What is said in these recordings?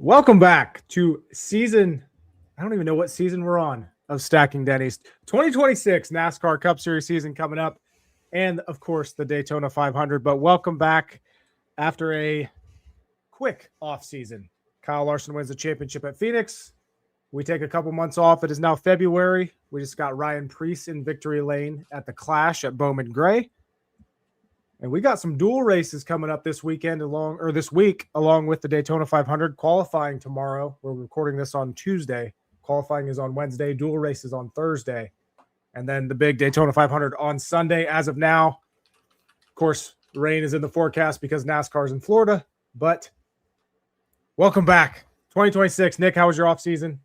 Welcome back to I don't even know what season we're on of Stacking Dennys. 2026 NASCAR Cup Series season coming up. And, of course, the Daytona 500. But welcome back after a quick off season. Kyle Larson wins the championship at Phoenix. We take a couple months off. It is now February. We just got Ryan Preece in victory lane at the Clash at Bowman Gray. And we got some dual races coming up this week, along with the Daytona 500 qualifying tomorrow. We're recording this on Tuesday. Qualifying is on Wednesday. Dual races on Thursday. And then the big Daytona 500 on Sunday as of now. Of course, rain is in the forecast because NASCAR is in Florida. But welcome back. 2026. Nick, how was your off season?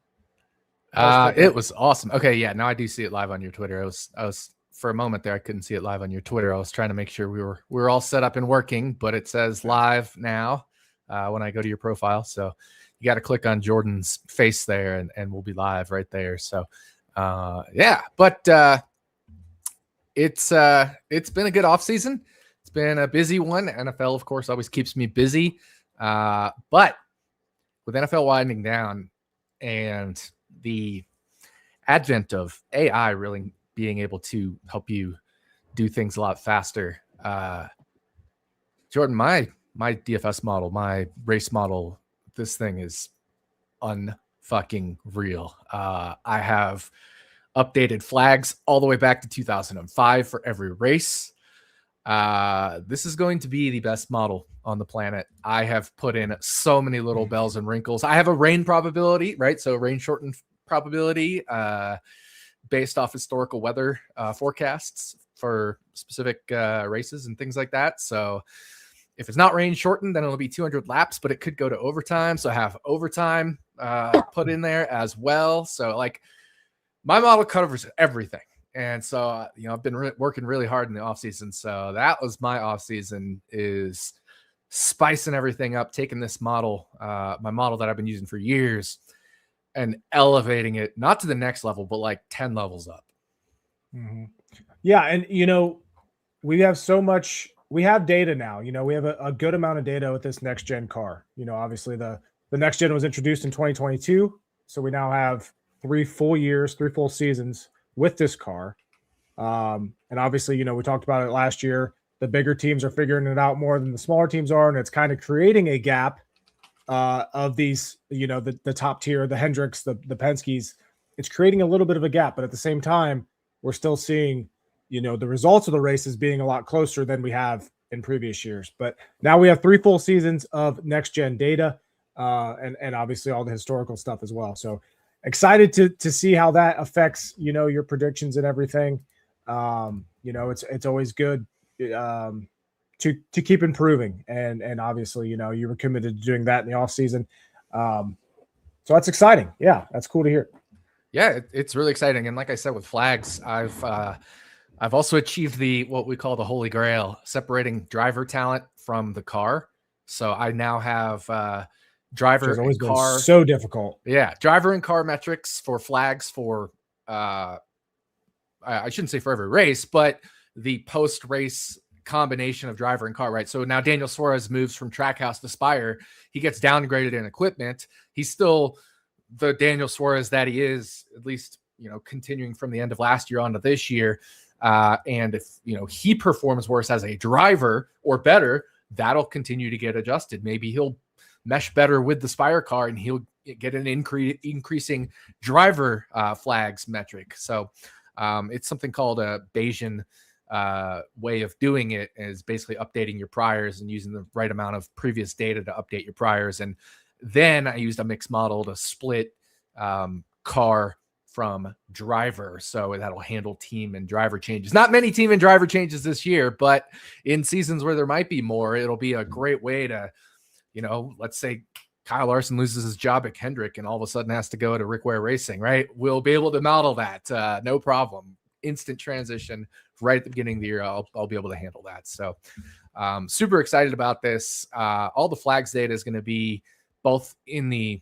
It was awesome. Okay, yeah, now I do see it live on your Twitter. I was for a moment there, I couldn't see it live on your Twitter. I was trying to make sure we were all set up and working, but it says live now when I go to your profile. So you got to click on Jordan's face there, and we'll be live right there. So yeah, but it's been a good off season. It's been a busy one. NFL, of course, always keeps me busy, but with NFL winding down and the advent of AI really being able to help you do things a lot faster. Jordan, my DFS model, my race model, this thing is unfucking real. I have updated flags all the way back to 2005 for every race. This is going to be the best model on the planet. I have put in so many little bells and wrinkles. I have a rain probability, right? So rain shortened probability, based off historical weather forecasts for specific races and things like that. So if it's not rain shortened, then it'll be 200 laps, but it could go to overtime. So I have overtime put in there as well. So like my model covers everything. And so, I've been working really hard in the off season. So that was my off season, is spicing everything up, taking this model, my model that I've been using for years, and elevating it, not to the next level, but like 10 levels up. Mm-hmm. Yeah. And, we have data now, we have a good amount of data with this next gen car. Obviously the next gen was introduced in 2022. So we now have 3 full seasons with this car. And obviously, we talked about it last year. The bigger teams are figuring it out more than the smaller teams are. And it's kind of creating a gap of these, the top tier, the Hendricks, the Penske's. It's creating a little bit of a gap, but at the same time, we're still seeing, the results of the races being a lot closer than we have in previous years. But now we have 3 full seasons of next gen data, and obviously all the historical stuff as well. So excited to see how that affects, your predictions and everything. It's always good to keep improving, and obviously, you were committed to doing that in the off season. So that's exciting. Yeah, that's cool to hear. Yeah, it's really exciting. And like I said, with flags, I've also achieved what we call the holy grail, separating driver talent from the car. So I now have driver and car. So difficult. Yeah, driver and car metrics for flags for I shouldn't say for every race, but the post race combination of driver and car, right? So now Daniel Suarez moves from Trackhouse to Spire. He gets downgraded in equipment. He's still the Daniel Suarez that he is, at least, continuing from the end of last year onto this year. And if, he performs worse as a driver or better, that'll continue to get adjusted. Maybe he'll mesh better with the Spire car and he'll get an increasing driver flags metric. So it's something called a Bayesian way of doing it, is basically updating your priors and using the right amount of previous data to update your priors. And then I used a mixed model to split car from driver, so that'll handle team and driver changes. Not many team and driver changes this year, but in seasons where there might be more, it'll be a great way to, let's say Kyle Larson loses his job at Kendrick and all of a sudden has to go to Rick Ware Racing, right? We'll be able to model that, no problem. Instant transition right at the beginning of the year. I'll be able to handle that. So super excited about this. All the flags data is going to be both in the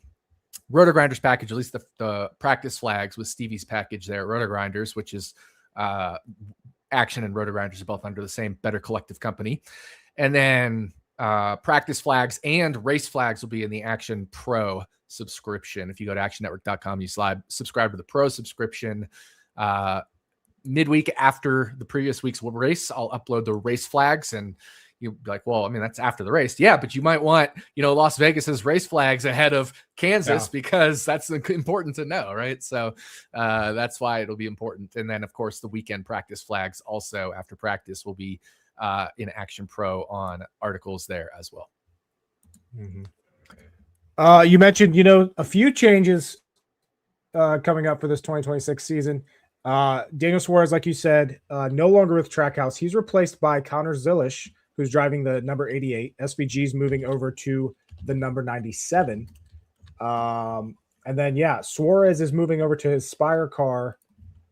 RotoGrinders package, at least the practice flags with Stevie's package there at RotoGrinders, which is Action and RotoGrinders are both under the same Better Collective company. And then practice flags and race flags will be in the Action Pro subscription. If you go to actionnetwork.com, you subscribe to the Pro subscription. Midweek after the previous week's race, I'll upload the race flags, and you're like, well, I mean, that's after the race. Yeah, but you might want, Las Vegas's race flags ahead of Kansas because that's important to know, right? So that's why it'll be important. And then, of course, the weekend practice flags also after practice will be in Action Pro on articles there as well. Mm-hmm. You mentioned, a few changes coming up for this 2026 season. Daniel Suarez, like you said, no longer with Trackhouse. He's replaced by Connor Zilisch, who's driving the number 88. SVG's moving over to the number 97. And then, Suarez is moving over to his Spire car,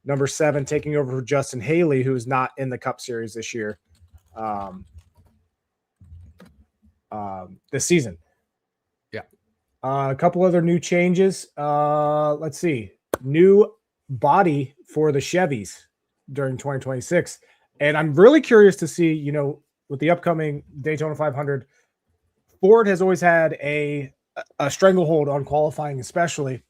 number 7, taking over for Justin Haley, who is not in the Cup Series this year, this season. Yeah. A couple other new changes. Let's see. New body for the Chevys during 2026. And I'm really curious to see, with the upcoming Daytona 500, Ford has always had a stranglehold on qualifying, especially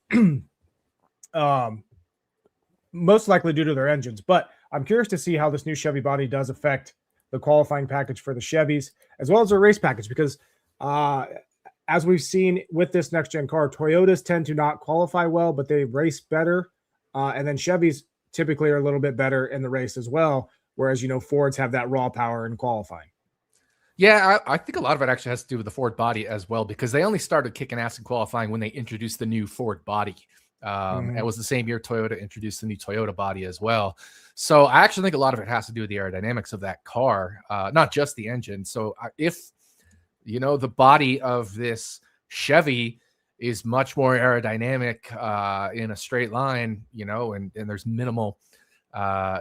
most likely due to their engines. But I'm curious to see how this new Chevy body does affect the qualifying package for the Chevys, as well as their race package, because as we've seen with this next-gen car, Toyotas tend to not qualify well, but they race better. And then Chevys typically are a little bit better in the race as well, whereas, Fords have that raw power in qualifying. Yeah, I think a lot of it actually has to do with the Ford body as well, because they only started kicking ass in qualifying when they introduced the new Ford body. It was the same year Toyota introduced the new Toyota body as well. So I actually think a lot of it has to do with the aerodynamics of that car, not just the engine. So if, the body of this Chevy is much more aerodynamic in a straight line, and there's minimal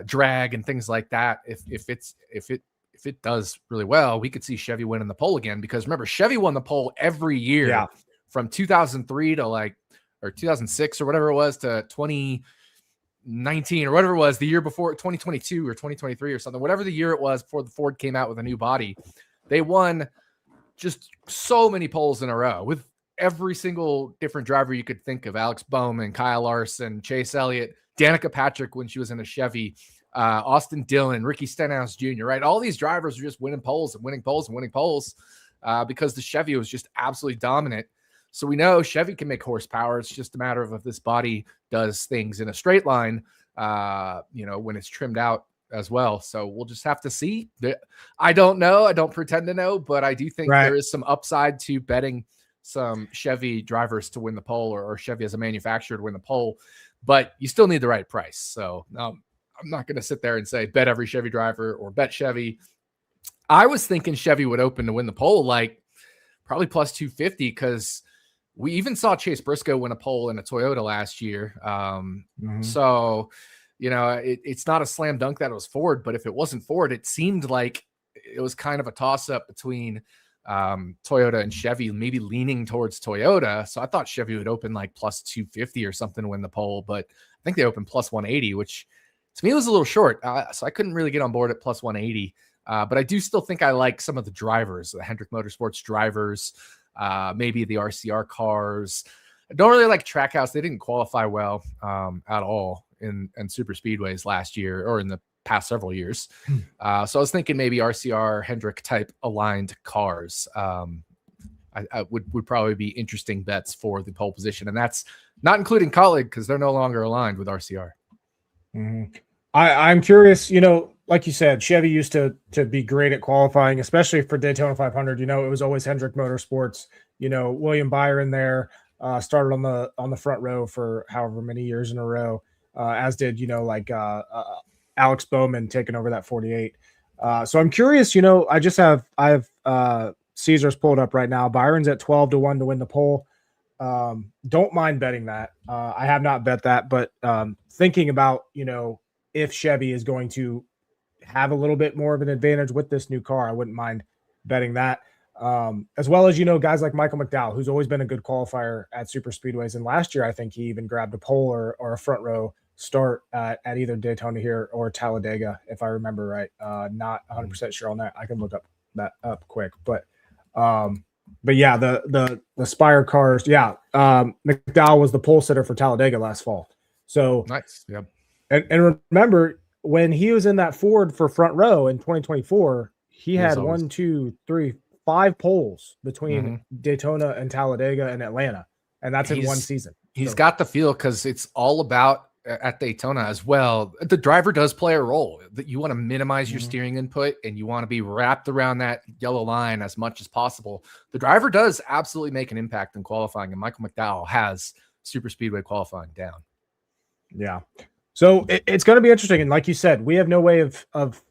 drag and things like that. If it does really well, we could see Chevy winning the pole again, because remember, Chevy won the pole every year from 2003 to or 2006 or whatever it was to 2019 or whatever it was, the year before, 2022 or 2023 or something, whatever the year it was before the Ford came out with a new body. They won just so many poles in a row with every single different driver you could think of: Alex Bowman, Kyle Larson, Chase Elliott, Danica Patrick when she was in a Chevy, Austin Dillon, Ricky Stenhouse Jr., right? All these drivers were just winning poles and winning poles and winning poles because the Chevy was just absolutely dominant. So we know Chevy can make horsepower. It's just a matter of if this body does things in a straight line, when it's trimmed out as well. So we'll just have to see. I don't know. I don't pretend to know, but I do think there is some upside to betting some Chevy drivers to win the pole, or Chevy as a manufacturer to win the pole, but you still need the right price. So I'm not going to sit there and say bet every Chevy driver or bet Chevy. I was thinking Chevy would open to win the pole, like probably plus 250, because we even saw Chase Briscoe win a pole in a Toyota last year. So, it's not a slam dunk that it was Ford, but if it wasn't Ford, it seemed like it was kind of a toss up between Toyota and Chevy, maybe leaning towards Toyota. So I thought Chevy would open like plus 250 or something to win the pole, but I think they opened plus 180, which to me was a little short. So I couldn't really get on board at plus 180. But I do still think I like some of the drivers, the Hendrick Motorsports drivers, maybe the RCR cars. I don't really like Trackhouse. They didn't qualify well at all in super speedways last year or in the past several years. So I was thinking maybe RCR Hendrick type aligned cars I would probably be interesting bets for the pole position. And that's not including Colleague, because they're no longer aligned with RCR. I'm curious, like you said, Chevy used to be great at qualifying, especially for Daytona 500. It was always Hendrick Motorsports. William Byron there started on the front row for however many years in a row, as did Alex Bowman taking over that 48. So I'm curious. I have Caesars pulled up right now. Byron's at 12-1 to win the pole. Don't mind betting that. I have not bet that, but thinking about if Chevy is going to have a little bit more of an advantage with this new car, I wouldn't mind betting that. As well as, guys like Michael McDowell, who's always been a good qualifier at super speedways. And last year, I think he even grabbed a pole or a front row start at either Daytona here or Talladega, if I remember right. Not 100% sure on that. I can look that up quick. But But yeah, the Spire cars, yeah. McDowell was the pole sitter for Talladega last fall. So nice. Yeah. And remember when he was in that Ford for front row in 2024, he had always 1, 2, 3, 5 poles between Daytona and Talladega and Atlanta. And that's in one season. He's got the feel because it's all about at Daytona as well. The driver does play a role that you want to minimize your steering input and you want to be wrapped around that yellow line as much as possible. The driver does absolutely make an impact in qualifying, and Michael McDowell has super speedway qualifying down. Yeah. So it's going to be interesting. And like you said, we have no way of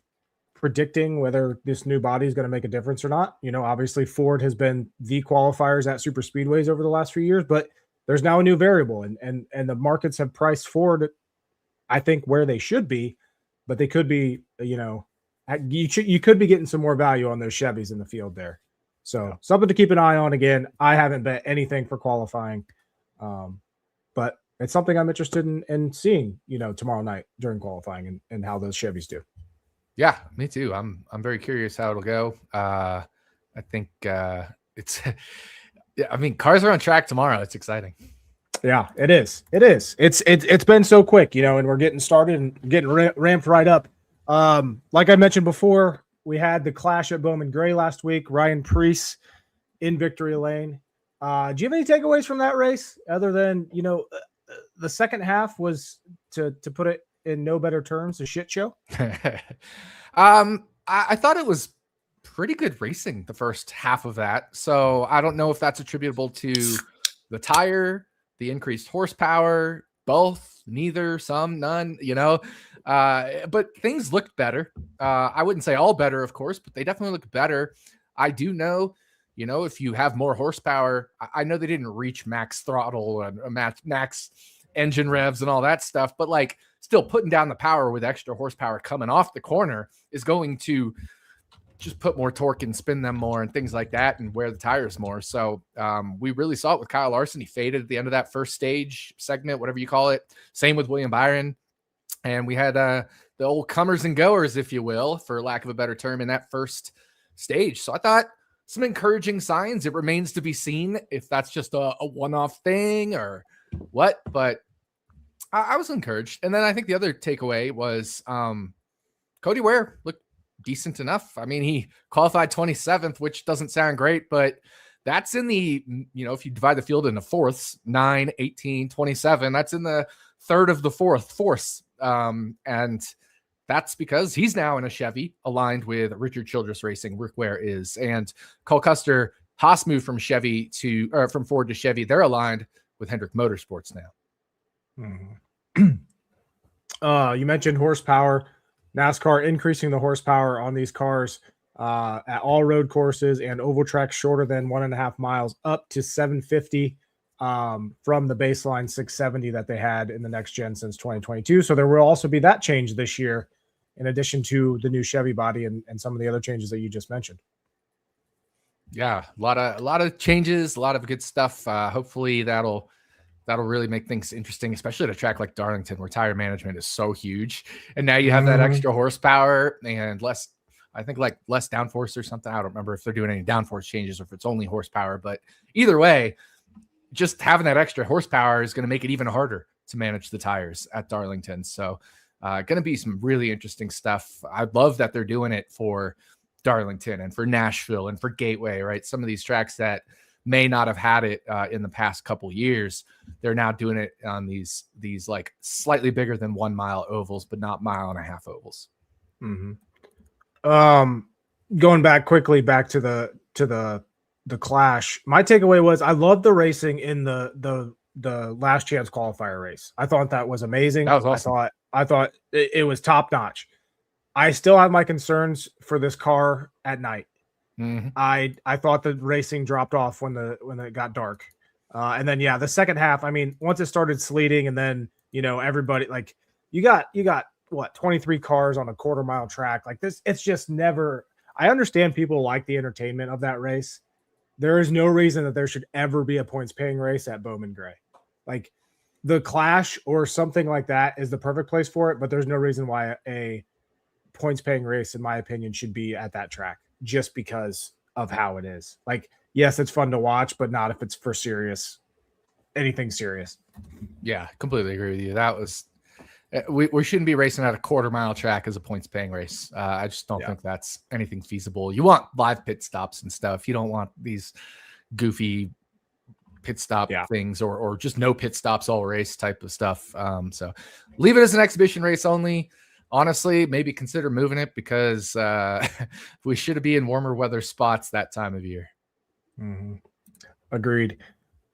predicting whether this new body is going to make a difference or not. You know, obviously Ford has been the qualifiers at super speedways over the last few years, but there's now a new variable, and the markets have priced Ford, I think, where they should be, but they could be, you know, you could be getting some more value on those Chevys in the field there. So something to keep an eye on. Again, I haven't bet anything for qualifying, but it's something I'm interested in seeing, you know, tomorrow night during qualifying and how those Chevys do. Yeah, me too. I'm very curious how it'll go. I think it's. I mean, cars are on track tomorrow. It's exciting. Yeah, it is. It is. It's been so quick, you know, and we're getting started and getting ramped right up. Like I mentioned before, we had the clash at Bowman Gray last week. Ryan Preece in victory lane. Do you have any takeaways from that race other than, you know, the second half was, to put it in no better terms, a shit show? I thought it was pretty good racing the first half of that. So I don't know if that's attributable to the tire, the increased horsepower, both, neither, some, none, you know, but things looked better. I wouldn't say all better, of course, but they definitely looked better. I do know, you know, if you have more horsepower, I know they didn't reach max throttle and max engine revs and all that stuff, but like still putting down the power with extra horsepower coming off the corner is going to just put more torque and spin them more and things like that and wear the tires more. So we really saw it with Kyle Larson. He faded at the end of that first stage segment, whatever you call it. Same with William Byron. And we had the old comers and goers, if you will, for lack of a better term, in that first stage. So I thought some encouraging signs. It remains to be seen if that's just a one-off thing or what, but I was encouraged. And then I think the other takeaway was Cody Ware looked decent enough. I mean, he qualified 27th, which doesn't sound great, but that's in the, you know, if you divide the field into fourths, 9, 18, 27, that's in the third of the fourths. And that's because he's now in a Chevy aligned with Richard Childress Racing. Rick Ware is, and Cole Custer, Haas moved from from Ford to Chevy. They're aligned with Hendrick Motorsports now. You mentioned horsepower. NASCAR increasing the horsepower on these cars at all road courses and oval tracks shorter than 1.5 miles up to 750 from the baseline 670 that they had in the next gen since 2022. So there will also be that change this year, in addition to the new Chevy body and some of the other changes that you just mentioned. Yeah, a lot of changes, a lot of good stuff. Hopefully that'll really make things interesting, especially at a track like Darlington, where tire management is so huge. And now you have that extra horsepower and less downforce or something. I don't remember if they're doing any downforce changes or if it's only horsepower, but either way, just having that extra horsepower is going to make it even harder to manage the tires at Darlington. So going to be some really interesting stuff. I love that they're doing it for Darlington and for Nashville and for Gateway, right? Some of these tracks that may not have had it in the past couple years, they're now doing it on these like slightly bigger than 1 mile ovals, but not 1.5 mile ovals. Going back quickly to the clash, my takeaway was I loved the racing in the last chance qualifier race. I thought that was amazing. That was awesome. I thought it was top notch. I still have my concerns for this car at night. I thought the racing dropped off when it got dark. And then, the second half, I mean, once it started sleeting and then, you know, everybody, like you got what, 23 cars on a 1/4 mile track like this. It's just never, I understand people like the entertainment of that race. There is no reason that there should ever be a points paying race at Bowman Gray. Like the Clash or something like that is the perfect place for it, but there's no reason why a points paying race, in my opinion, should be at that track just because of how it is. Like, yes, it's fun to watch, but not if it's for anything serious. Yeah, completely agree with you. That was we shouldn't be racing at a quarter-mile track as a points-paying race. I just don't think that's anything feasible. You want live pit stops and stuff. You don't want these goofy pit stop things or just no pit stops all race type of stuff. So leave it as an exhibition race only. Honestly, maybe consider moving it because we should be in warmer weather spots that time of year. Mm-hmm. Agreed.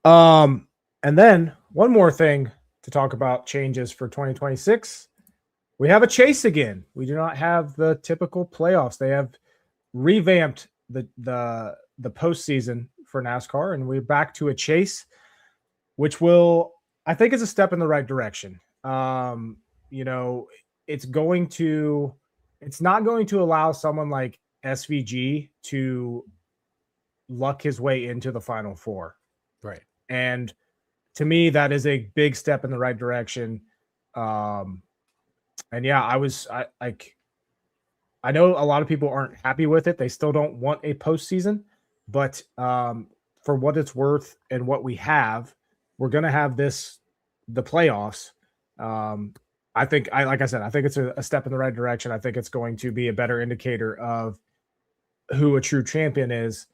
And then one more thing to talk about changes for 2026. We have a chase again. We do not have the typical playoffs. They have revamped the postseason for NASCAR, and we're back to a chase, which I think is a step in the right direction. You know, it's not going to allow someone like SVG to luck his way into the Final Four. Right. And to me, that is a big step in the right direction. And yeah, I know a lot of people aren't happy with it. They still don't want a postseason, but for what it's worth and what we have, we're going to have the playoffs. I think it's a step in the right direction. I think it's going to be a better indicator of who a true champion is.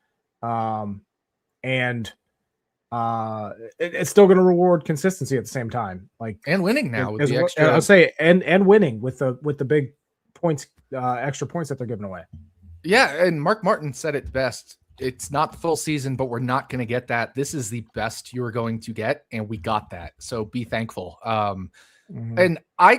It's still going to reward consistency at the same time, and winning now with the extra. I'll say and winning with the big points, extra points that they're giving away. Yeah, and Mark Martin said it best. It's not the full season, but we're not going to get that. This is the best you're going to get, and we got that. So be thankful. And I'm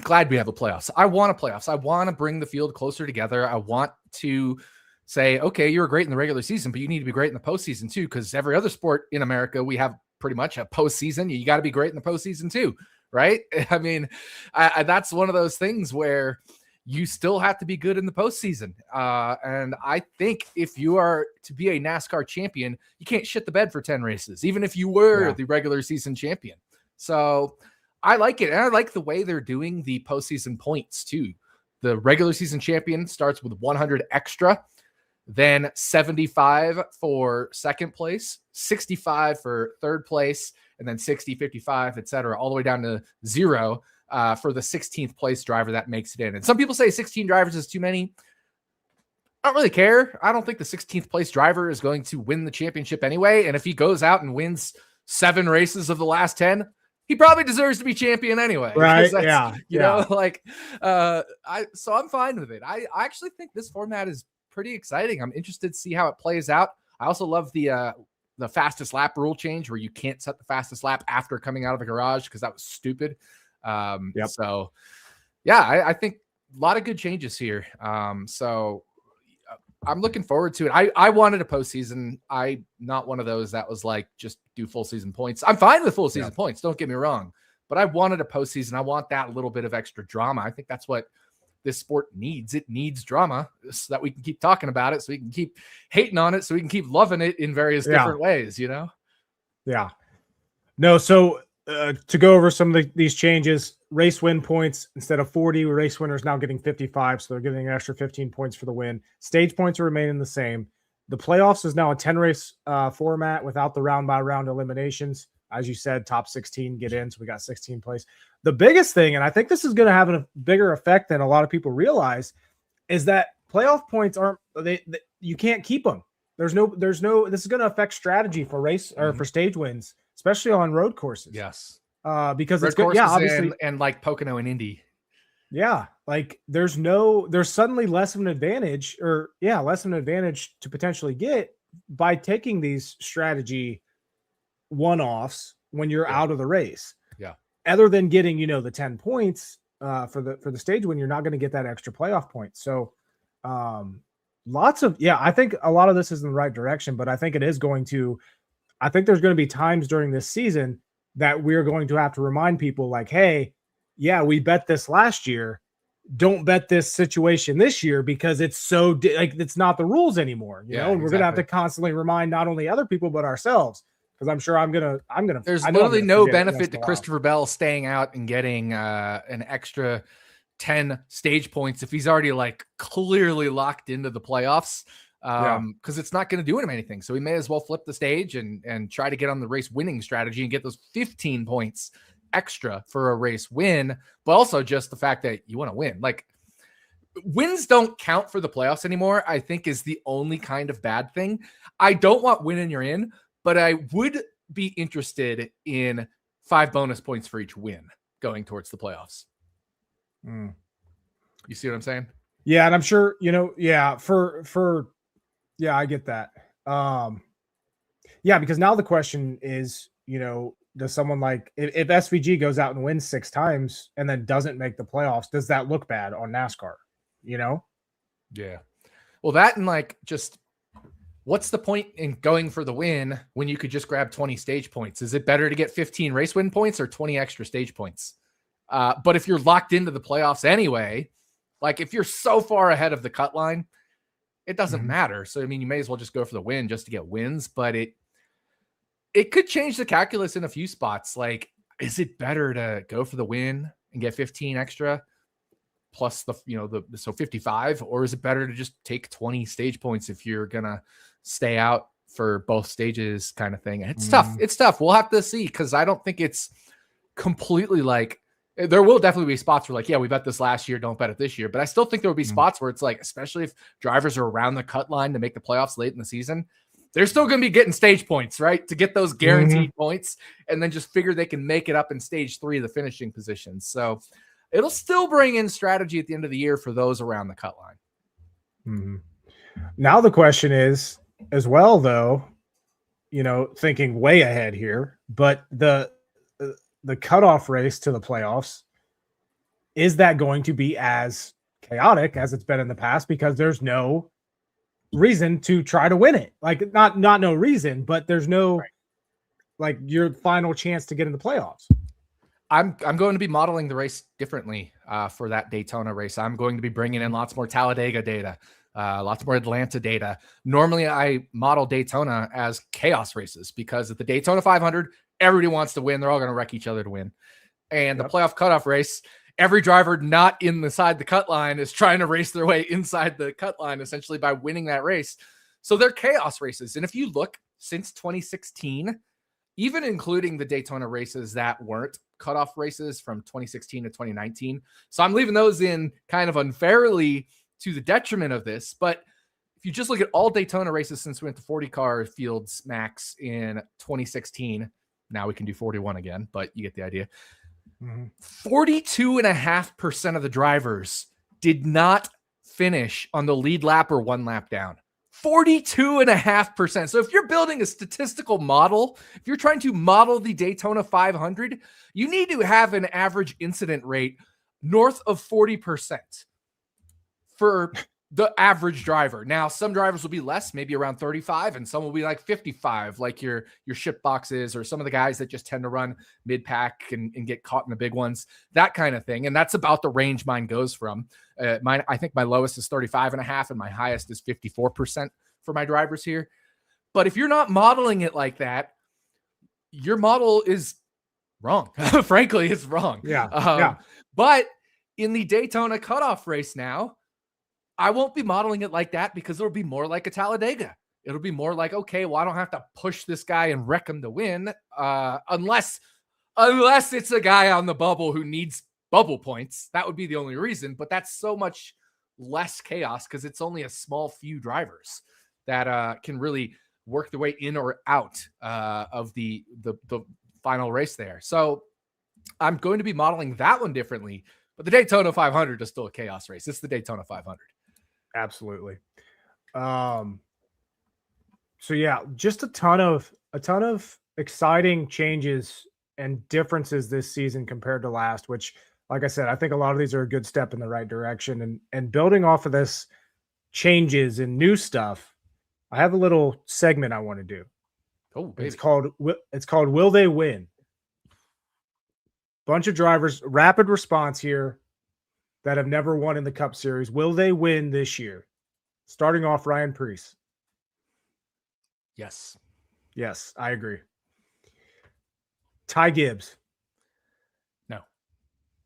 glad we have the playoffs. I want playoffs. I want to bring the field closer together. I want to say, okay, you're great in the regular season, but you need to be great in the postseason too, because every other sport in America, we have pretty much a postseason. You got to be great in the postseason too, right? I mean, that's one of those things where you still have to be good in the postseason. And I think if you are to be a NASCAR champion, you can't shit the bed for 10 races, even if you were the regular season champion. So I like it. And I like the way they're doing the postseason points too. The regular season champion starts with 100 extra, then 75 for second place, 65 for third place, and then 60, 55, etc., all the way down to 0 for the 16th place driver that makes it in. And some people say 16 drivers is too many. I don't really care. I don't think the 16th place driver is going to win the championship anyway. And if he goes out and wins 7 races of the last 10, he probably deserves to be champion anyway. Right. You know, so I'm fine with it. I actually think this format is pretty exciting. I'm interested to see how it plays out. I also love the fastest lap rule change where you can't set the fastest lap after coming out of the garage because that was stupid. So yeah, I think a lot of good changes here. So I'm looking forward to it. I wanted a postseason. I'm not one of those that was like, just do full season points. I'm fine with full season points. Don't get me wrong, but I wanted a postseason. I want that little bit of extra drama. I think that's what this sport needs. It needs drama so that we can keep talking about it, so we can keep hating on it, so we can keep loving it in various different ways, you know? Yeah. No, so to go over some of these changes, race win points, instead of 40, race winners now getting 55, so they're getting an extra 15 points for the win. Stage points are remaining the same. The playoffs is now a 10-race format without the round-by-round eliminations. As you said, top 16 get in, so we got 16 plays. The biggest thing, and I think this is going to have a bigger effect than a lot of people realize, is that playoff points you can't keep them. There's no. This is going to affect strategy for race or for stage wins, especially on road courses. Yes, because road it's good. Yeah, obviously, and like Pocono and Indy. Yeah, like there's suddenly less of an advantage, to potentially get by taking these strategy one-offs when you're out of the race. Yeah. Other than getting, the 10 points for the stage win, you're not going to get that extra playoff point. So I think a lot of this is in the right direction, but I think there's going to be times during this season that we're going to have to remind people like, hey, yeah, we bet this last year. Don't bet this situation this year because it's it's not the rules anymore, you know, and we're going to have to constantly remind not only other people, but ourselves. Because I'm sure I'm gonna. There's literally no benefit to Christopher Bell staying out and getting an extra 10 stage points if he's already like clearly locked into the playoffs. because it's not going to do him anything. So we may as well flip the stage and try to get on the race winning strategy and get those 15 points extra for a race win, but also just the fact that you want to win. Like, wins don't count for the playoffs anymore, I think, is the only kind of bad thing. I don't want win and you're in, but I would be interested in 5 bonus points for each win going towards the playoffs. You see what I'm saying? Yeah. And I'm sure, I get that. Because now the question is, does someone like if SVG goes out and wins 6 times and then doesn't make the playoffs, does that look bad on NASCAR? Yeah. Well, that and like, just what's the point in going for the win when you could just grab 20 stage points? Is it better to get 15 race win points or 20 extra stage points? But if you're locked into the playoffs anyway, like if you're so far ahead of the cut line, it doesn't matter. So, I mean, you may as well just go for the win just to get wins, but it could change the calculus in a few spots. Like, is it better to go for the win and get 15 extra plus so 55, or is it better to just take 20 stage points if you're going to stay out for both stages kind of thing? It's tough. It's tough. We'll have to see, because I don't think it's completely like, there will definitely be spots where like, yeah, we bet this last year, don't bet it this year. But I still think there will be spots where it's like, especially if drivers are around the cut line to make the playoffs late in the season, they're still going to be getting stage points, right? To get those guaranteed points, and then just figure they can make it up in stage 3 of the finishing positions. So it'll still bring in strategy at the end of the year for those around the cut line. Now the question is as well, though, thinking way ahead here, but the cutoff race to the playoffs, is that going to be as chaotic as it's been in the past? Because there's no reason to try to win it. Like, not no reason, but there's no like your final chance to get in the playoffs. I'm going to be modeling the race differently for that Daytona race. I'm going to be bringing in lots more Talladega data, lots more Atlanta data. Normally I model Daytona as chaos races, because at the Daytona 500, everybody wants to win. They're all going to wreck each other to win. And the playoff cutoff race, every driver not inside the cut line is trying to race their way inside the cut line, essentially, by winning that race. So they're chaos races. And if you look since 2016, even including the Daytona races that weren't cutoff races from 2016 to 2019. So I'm leaving those in kind of unfairly to the detriment of this. But if you just look at all Daytona races since we went to 40 car fields max in 2016, now we can do 41 again, but you get the idea. 42.5% of the drivers did not finish on the lead lap or one lap down. 42.5%. So if you're building a statistical model, if you're trying to model the Daytona 500, you need to have an average incident rate north of 40% for the average driver. Now, some drivers will be less, maybe around 35, and some will be like 55, like your ship boxes, or some of the guys that just tend to run mid-pack and get caught in the big ones, that kind of thing. And that's about the range mine goes from. I think my lowest is 35.5, and my highest is 54% for my drivers here. But if you're not modeling it like that, your model is wrong. Frankly, it's wrong. But in the Daytona cutoff race now, I won't be modeling it like that, because it'll be more like a Talladega. It'll be more like, okay, well, I don't have to push this guy and wreck him to win, unless it's a guy on the bubble who needs bubble points. That would be the only reason, but that's so much less chaos, because it's only a small few drivers that can really work their way in or out of the final race there. So I'm going to be modeling that one differently, but the Daytona 500 is still a chaos race. It's the Daytona 500. Absolutely. So yeah, just a ton of exciting changes and differences this season compared to last, which, like I said, I think a lot of these are a good step in the right direction. And building off of this changes and new stuff, I have a little segment I want to do. Oh, baby. It's called Will They Win? Bunch of drivers, rapid response here, that have never won in the Cup Series. Will they win this year? Starting off, Ryan Preece. Yes. Yes, I agree. Ty Gibbs. No.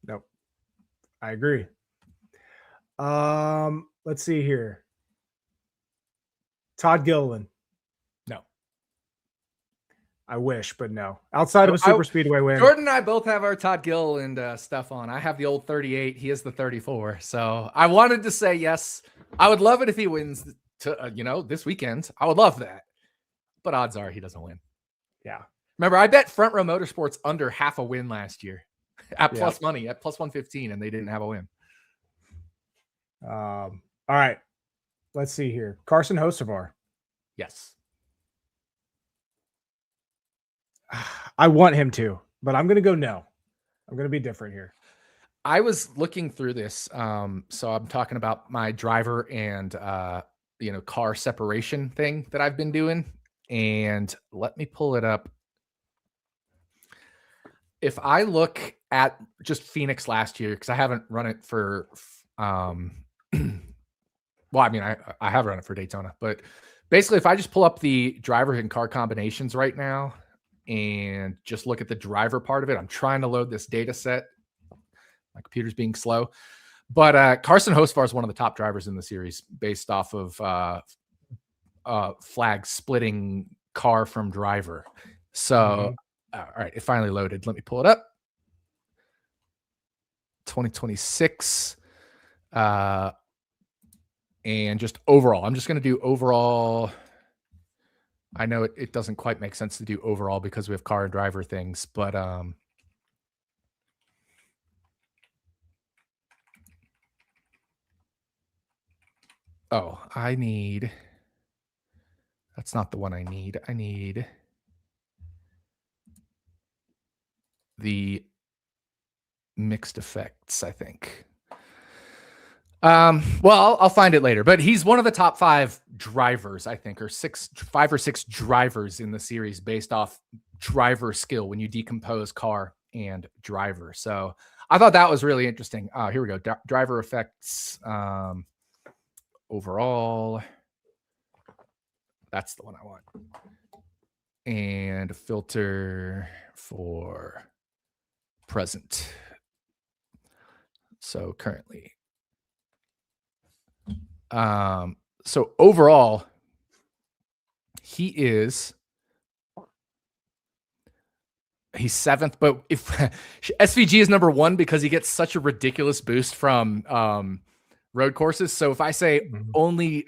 Nope. I agree. Let's see here. Todd Gilliland. No. I wish, but no. Outside of a super speedway win. Jordan and I both have our Todd Gilliland stuff on. I have the old 38. He is the 34. So I wanted to say yes. I would love it if he wins this weekend. I would love that. But odds are he doesn't win. Yeah. Remember, I bet Front Row Motorsports under half a win last year at plus money, at plus 115, and they didn't have a win. All right. Let's see here. Carson Hocevar. Yes. I want him to, but I'm going to go no. I'm going to be different here. I was looking through this. So I'm talking about my driver and, car separation thing that I've been doing. And let me pull it up. If I look at just Phoenix last year, because I haven't run it for, I have run it for Daytona, but basically if I just pull up the driver and car combinations right now and just look at the driver part of it, I'm trying to load this data set. My computer's being slow, but Carson Hocevar is one of the top drivers in the series based off of flag splitting car from driver. So, all right, it finally loaded. Let me pull it up. 2026. And just overall, I'm just going to do overall. I know it doesn't quite make sense to do overall because we have car and driver things, but that's not the one I need. I need the mixed effects, I think. I'll find it later, but he's one of the top 5 drivers, I think, or 5 or 6 drivers in the series based off driver skill when you decompose car and driver. So I thought that was really interesting. Here we go. Driver effects, overall. That's the one I want. And a filter for present. So currently. So overall, he's 7th, but if SVG is number 1 because he gets such a ridiculous boost from road courses. So if I say only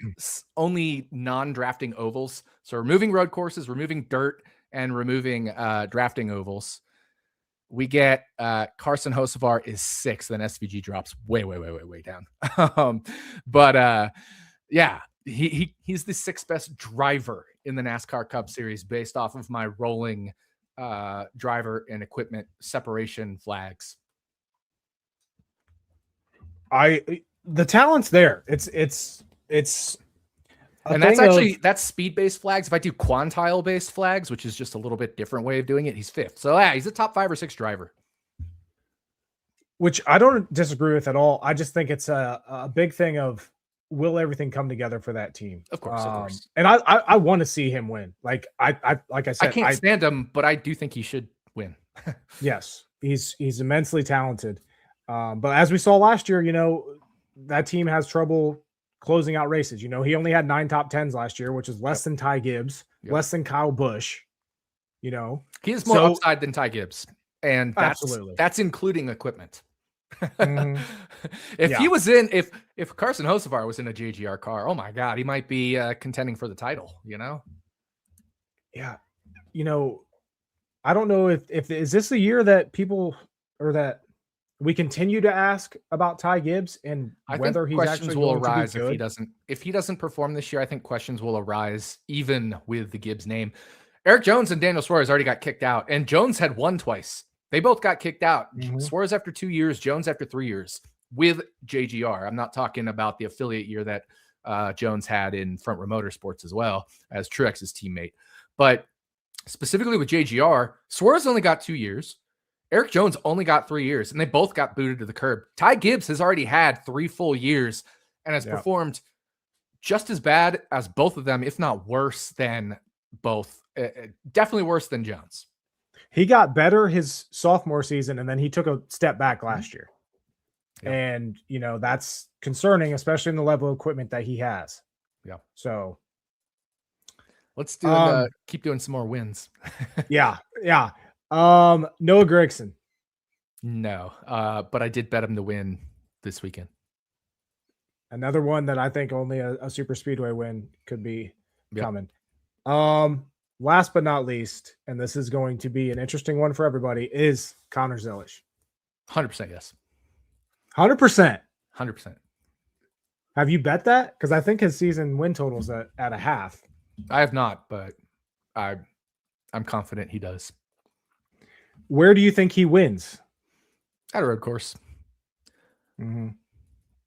non-drafting ovals, so removing road courses, removing dirt, and removing drafting ovals, we get Carson Hocevar is 6th, then SVG drops way down. He's the 6th best driver in the NASCAR Cup Series based off of my rolling driver and equipment separation flags. The talent's there. It's and that's speed-based flags. If I do quantile-based flags, which is just a little bit different way of doing it, he's 5th. So he's a top 5 or 6 driver. Which I don't disagree with at all. I just think it's a big thing of will everything come together for that team? Of course. And I want to see him win. Like I said, I can't stand him, but I do think he should win. Yes, he's immensely talented. But as we saw last year, that team has trouble closing out races. He only had 9 top 10s last year, which is less than Ty Gibbs, less than Kyle Busch. He has more upside than Ty Gibbs, and that's including equipment. If he was if Carson Hocevar was in a JGR car, oh my God, he might be contending for the title. Yeah, I don't know if is this the year that people or that we continue to ask about Ty Gibbs and whether he's questions actually will going arise to be good. if he doesn't perform this year. I think questions will arise even with the Gibbs name. Eric Jones and Daniel Suarez already got kicked out, and Jones had won twice. They both got kicked out. Suarez after 2 years, Jones after 3 years with JGR. I'm not talking about the affiliate year that Jones had in Front Row Motorsports as well as Truex's teammate, but specifically with JGR, Suarez only got 2 years. Eric Jones only got 3 years, and they both got booted to the curb. Ty Gibbs has already had 3 full years and has performed just as bad as both of them, if not worse than both. Definitely worse than Jones. He got better his sophomore season, and then he took a step back last year. Yep. And, that's concerning, especially in the level of equipment that he has. Yeah. So Let's do keep doing some more wins. Yeah. Noah Gragson. No, but I did bet him to win this weekend. Another one that I think only a super speedway win could be coming. Last but not least, and this is going to be an interesting one for everybody, is Connor Zelish. 100% yes. 100%. 100%. Have you bet that? Because I think his season win total's at a half. I have not, but I'm confident he does. Where do you think he wins? At a road course. Mm-hmm.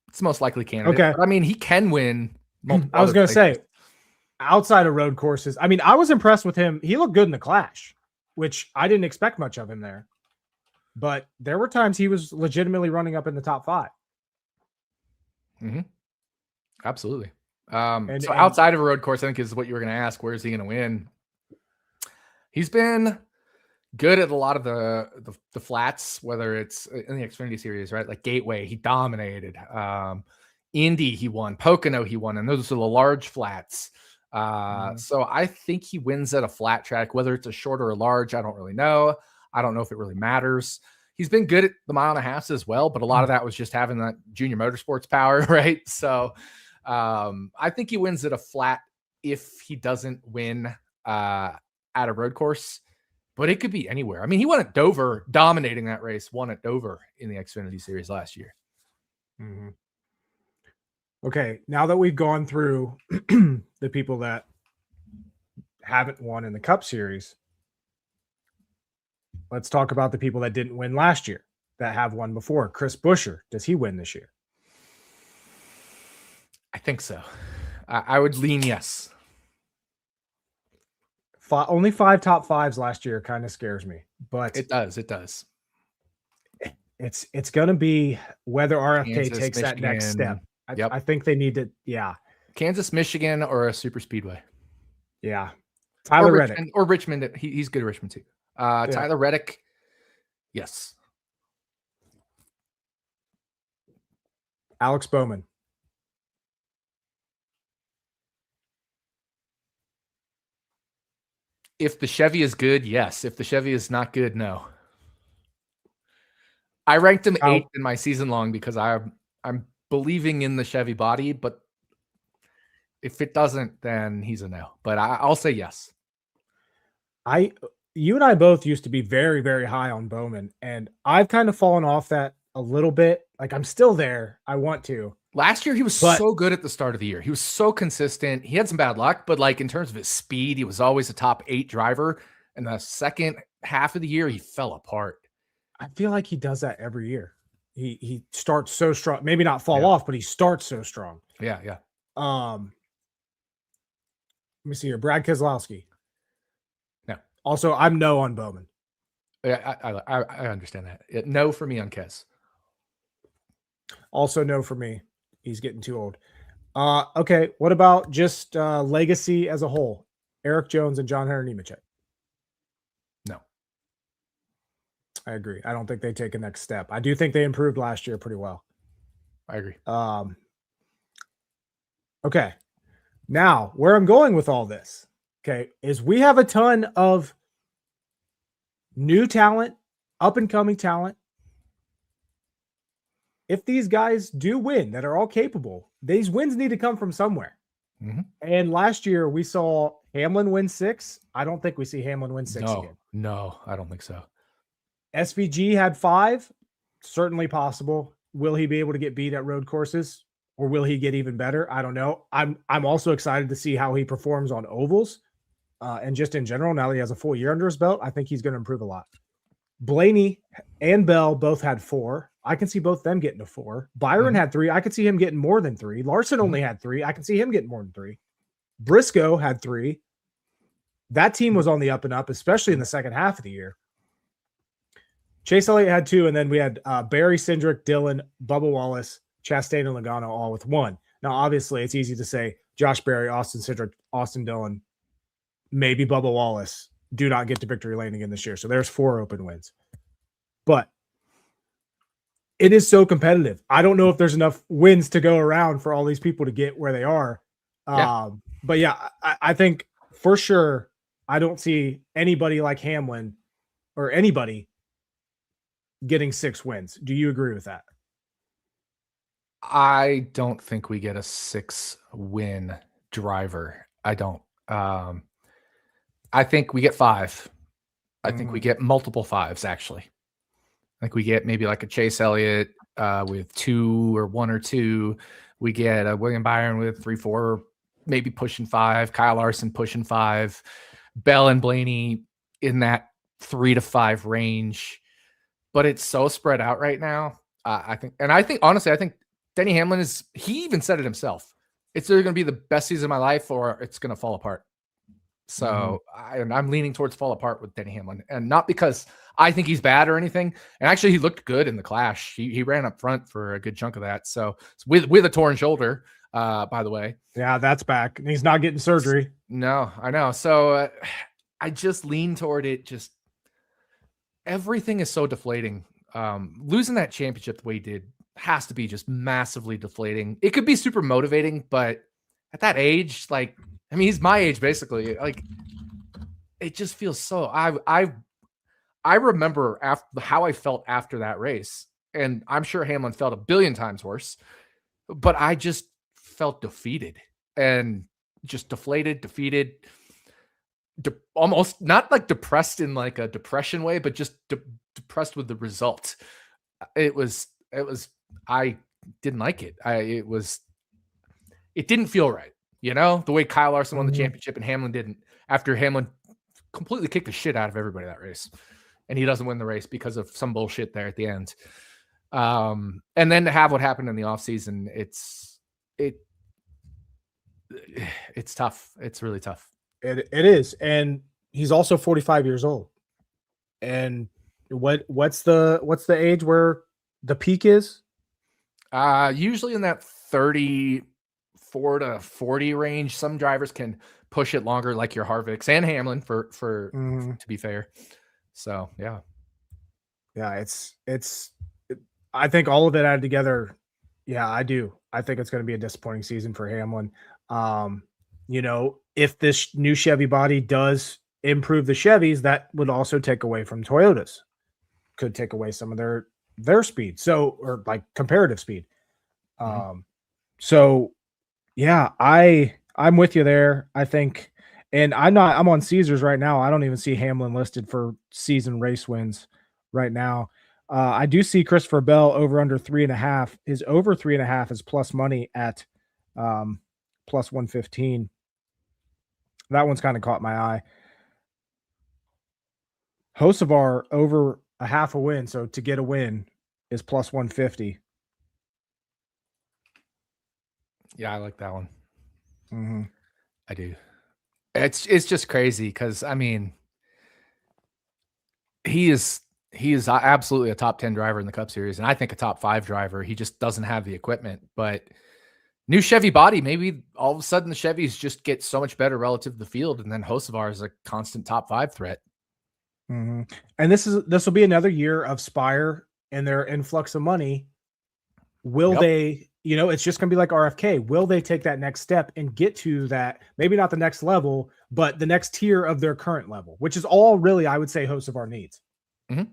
It's the most likely candidate. Okay. But, I mean, he can win. I was going to say, outside of road courses, I mean, I was impressed with him. He looked good in the Clash, which I didn't expect much of him there. But there were times he was legitimately running up in the top 5. Mm-hmm. Absolutely. So outside of a road course, I think is what you were going to ask. Where is he going to win? He's been good at a lot of the flats, whether it's in the Xfinity series, right? Like Gateway, he dominated. Indy, he won. Pocono, he won. And those are the large flats. So I think he wins at a flat track, whether it's a short or a large. I don't really know. I don't know if it really matters. He's been good at the 1.5 miles as well, but a lot of that was just having that junior motorsports power, right? So I think he wins at a flat if he doesn't win at a road course, but it could be anywhere. I mean, he won at Dover, dominating that race, won at Dover in the Xfinity series last year. Mm-hmm. Okay, now that we've gone through the people that haven't won in the Cup Series, let's talk about the people that didn't win last year that have won before. Chris Buescher, does he win this year? I think so. I would lean yes. Only 5 top 5s last year kind of scares me, but it does. It does. It's going to be whether RFK Kansas, takes Michigan. that next step. Yep. I think they need to. Yeah. Kansas, Michigan, or a super speedway. Yeah. Tyler Reddick. Or Richmond. He's good at Richmond too. Tyler Reddick. Yes. Alex Bowman. If the Chevy is good, yes. If the Chevy is not good, no. I ranked him 8th in my season long because I'm believing in the Chevy body, but if it doesn't, then he's a no. But I'll say yes. You and I both used to be very, very high on Bowman, and I've kind of fallen off that a little bit. Like, I'm still there. I want to. Last year, he was so good at the start of the year. He was so consistent. He had some bad luck, but like in terms of his speed, he was always a top 8 driver. And the second half of the year, he fell apart. I feel like he does that every year. He starts so strong. Maybe not fall off, but he starts so strong. Yeah. Let me see here. Brad Keselowski. No. Also, I'm no on Bowman. Yeah, I understand that. No for me on Kes. Also no for me. He's getting too old. Okay, what about just legacy as a whole? Eric Jones and John Hunter Nemechek. No. I agree. I don't think they take a next step. I do think they improved last year pretty well. I agree. Okay. Now, where I'm going with all this, okay, is we have a ton of new talent, up-and-coming talent. If these guys do win that are all capable, these wins need to come from somewhere. Mm-hmm. And last year we saw Hamlin win 6. I don't think we see Hamlin win 6 again. No, I don't think so. SVG had 5. Certainly possible. Will he be able to get beat at road courses, or will he get even better? I don't know. I'm also excited to see how he performs on ovals, and just in general. Now that he has a full year under his belt, I think he's going to improve a lot. Blaney and Bell both had 4. I can see both them getting to 4. Byron had 3. I could see him getting more than 3. Larson only had 3. I can see him getting more than 3. Briscoe had 3. That team was on the up and up, especially in the second half of the year. Chase Elliott had 2, and then we had Barry, Cindric, Dillon, Bubba Wallace, Chastain, and Logano all with 1. Now, obviously, it's easy to say Josh Berry, Austin Cindric, Austin Dillon, maybe Bubba Wallace do not get to victory lane again this year. So there's 4 open wins. But it is so competitive. I don't know if there's enough wins to go around for all these people to get where they are. Yeah. But yeah, I think for sure, I don't see anybody like Hamlin or anybody getting 6 wins. Do you agree with that? I don't think we get a 6-win driver. I don't. I think we get 5. I think we get multiple 5s, actually. I think we get maybe like a Chase Elliott with 2 or 1 or 2. We get a William Byron with 3, 4, maybe pushing 5. Kyle Larson pushing 5. Bell and Blaney in that 3 to 5 range. But it's so spread out right now. I think honestly, I think Denny Hamlin he even said it himself. It's either going to be the best season of my life or it's going to fall apart. So I'm leaning towards fall apart with Denny Hamlin, and not because I think he's bad or anything. And actually, he looked good in the Clash. He ran up front for a good chunk of that. So with a torn shoulder, by the way. Yeah, that's back. And he's not getting surgery. No, I know. So I just lean toward it. Just everything is so deflating. Losing that championship the way he did has to be just massively deflating. It could be super motivating, but at that age, like, I mean, he's my age basically. Like, it just feels so. I remember how I felt after that race, and I'm sure Hamlin felt a billion times worse. But I just felt defeated and just defeated, almost not like depressed in like a depression way, but just depressed with the result. It was. I didn't like it. It didn't feel right. You know, the way Kyle Larson won the championship and Hamlin didn't, after Hamlin completely kicked the shit out of everybody that race. And he doesn't win the race because of some bullshit there at the end. And then to have what happened in the offseason, it's tough. It's really tough. It is. And he's also 45 years old. And what's the age where the peak is? Usually in that 34 to 40 range. Some drivers can push it longer, like your Harvicks and Hamlin for to be fair. So yeah. I think all of it added together. Yeah, I do. I think it's going to be a disappointing season for Hamlin. You know, if this new Chevy body does improve the Chevys, that would also take away from Toyotas. Could take away some of their speed. So, or like comparative speed. So yeah, I'm with you there. I think, and I'm on Caesars right now. I don't even see Hamlin listed for season race wins right now. I do see Christopher Bell over under 3.5. His over 3.5 is plus money at plus 115. That one's kind of caught my eye. Hocevar over a half a win. So to get a win is plus 150. Yeah, I like that one. Mm-hmm. I do. It's just crazy because, I mean, he is absolutely a top 10 driver in the Cup Series, and I think a top 5 driver. He just doesn't have the equipment. But new Chevy body, maybe all of a sudden the Chevys just get so much better relative to the field, and then Hocevar is a constant top 5 threat. Mm-hmm. And this will be another year of Spire and their influx of money. Will they? You know, it's just going to be like RFK. Will they take that next step and get to that, maybe not the next level, but the next tier of their current level, which is all really, I would say, Hocevar needs. Because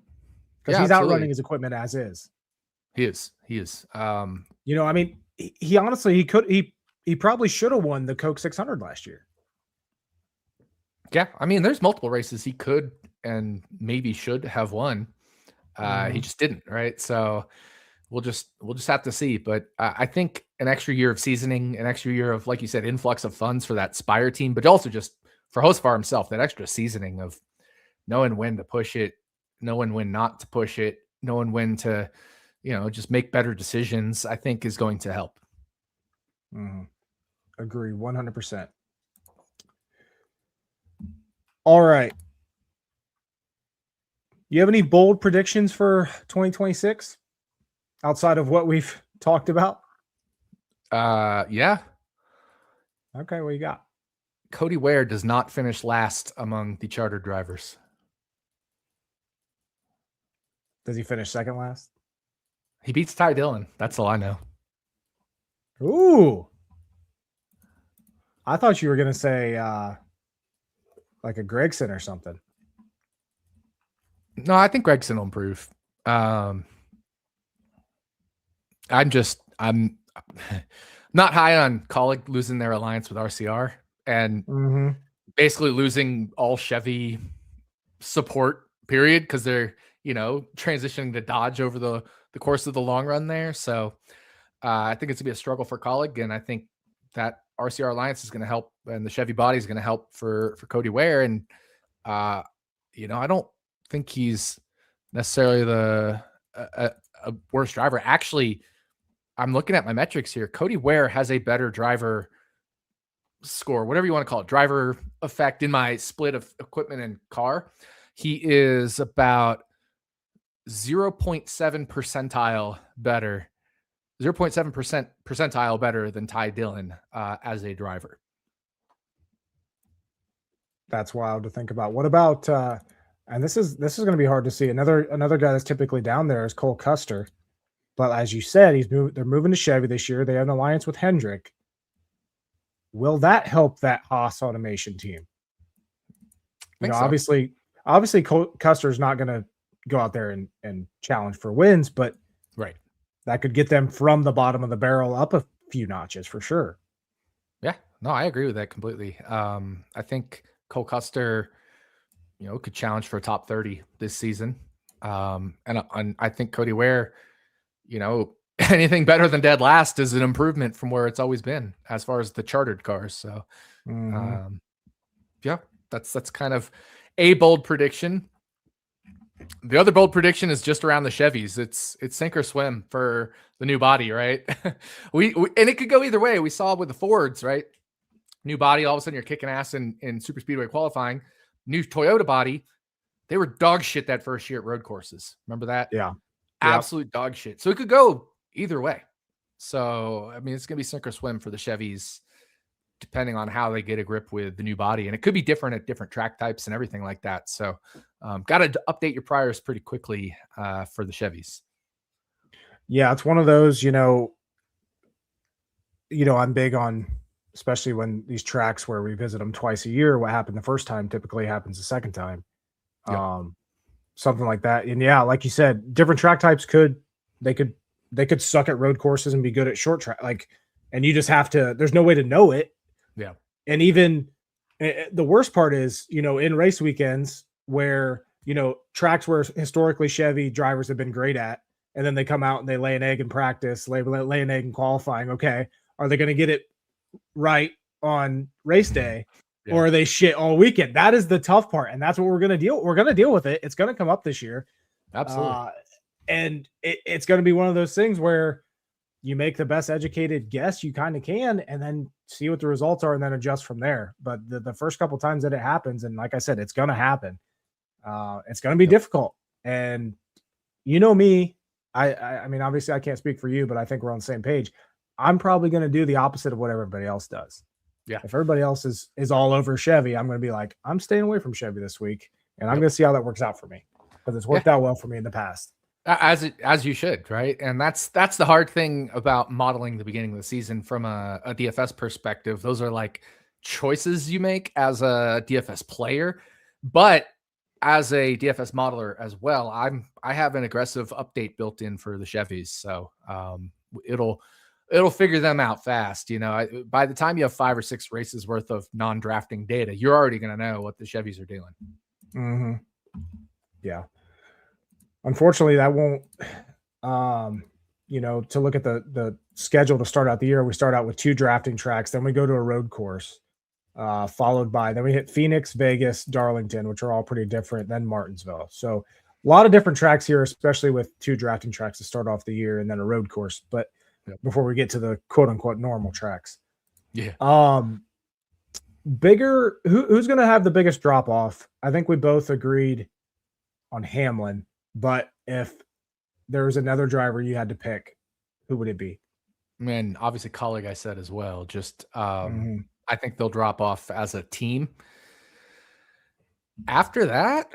he's outrunning his equipment as is. He is. You know, I mean, he honestly, he probably should have won the Coke 600 last year. Yeah. I mean, there's multiple races he could and maybe should have won. He just didn't. Right. So we'll just have to see. But I think an extra year of seasoning, an extra year of, like you said, influx of funds for that Spire team, but also just for Hocevar himself, that extra seasoning of knowing when to push it, knowing when not to push it, knowing when to, you know, just make better decisions, I think is going to help. Agree 100%. All right. You have any bold predictions for 2026 outside of what we've talked about? Yeah. Okay, what you got? Cody Ware does not finish last among the charter drivers. Does he finish second last? He beats Ty Dillon. That's all I know. Ooh. I thought you were going to say like a Gregson or something. No, I think Gregson will improve. I'm not high on Colleague losing their alliance with RCR and basically losing all Chevy support period because they're, transitioning to Dodge over the course of the long run there. So I think it's gonna be a struggle for Colleague, and I think that RCR alliance is going to help, and the Chevy body is going to help for Cody Ware. And I don't think he's necessarily a worse driver. Actually, I'm looking at my metrics here. Cody Ware has a better driver score, whatever you want to call it, driver effect in my split of equipment and car. He is about 0.7 percentile better. 0.7% percentile better than Ty Dillon as a driver. That's wild to think about. What about and this is going to be hard to see. Another guy that's typically down there is Cole Custer. But as you said, they're moving to Chevy this year. They have an alliance with Hendrick. Will that help that Haas automation team? So. Obviously Cole Custer is not going to go out there and challenge for wins, but right. That could get them from the bottom of the barrel up a few notches for sure. Yeah, no, I agree with that completely. I think Cole Custer, could challenge for a top 30 this season. And I think Cody Ware, anything better than dead last is an improvement from where it's always been as far as the chartered cars. So, yeah, that's kind of a bold prediction. The other bold prediction is just around the Chevys. It's sink or swim for the new body, right? we and it could go either way. We saw with the Fords, right? New body, all of a sudden you're kicking ass in super speedway qualifying. New Toyota body, they were dog shit that first year at road courses. Remember that? Yeah. Absolute dog shit. So it could go either way. So, I mean, it's going to be sink or swim for the Chevys, depending on how they get a grip with the new body. And it could be different at different track types and everything like that. So got to update your priors pretty quickly for the Chevys. Yeah, it's one of those, I'm big on, especially when these tracks where we visit them twice a year, what happened the first time typically happens the second time. Yep. Something like that. And yeah, like you said, different track types could suck at road courses and be good at short track. And you just have to, there's no way to know it. Yeah. And even the worst part is, in race weekends where, tracks where historically Chevy drivers have been great at, and then they come out and they lay an egg in practice, lay an egg in qualifying. Okay. Are they going to get it right on race day? Yeah. Or are they shit all weekend? That is the tough part. And that's what we're going to deal. We're going to deal with it. It's going to come up this year. Absolutely. And it's going to be one of those things where you make the best educated guess you kind of can, and then see what the results are and then adjust from there. But the first couple of times that it happens, and like I said, it's going to happen. It's going to be difficult. And me, I mean, obviously I can't speak for you, but I think we're on the same page. I'm probably going to do the opposite of what everybody else does. Yeah. If everybody else is all over Chevy, I'm going to be like, I'm staying away from Chevy this week, and I'm going to see how that works out for me, because it's worked out well for me in the past. As you should, right? And that's the hard thing about modeling the beginning of the season from a DFS perspective. Those are like choices you make as a DFS player, but as a DFS modeler as well, I have an aggressive update built in for the Chevys, so it'll figure them out fast. By the time you have 5 or 6 races worth of non-drafting data, you're already going to know what the Chevys are doing. Mm-hmm. Yeah. Unfortunately, that won't, to look at the schedule to start out the year, we start out with 2 drafting tracks, then we go to a road course, followed by, then we hit Phoenix, Vegas, Darlington, which are all pretty different, then Martinsville. So a lot of different tracks here, especially with 2 drafting tracks to start off the year and then a road course. But before we get to the quote unquote normal tracks. Yeah. Who's going to have the biggest drop off? I think we both agreed on Hamlin. But if there was another driver you had to pick, who would it be? Man, obviously Colleague I said as well. Just I think they'll drop off as a team. After that,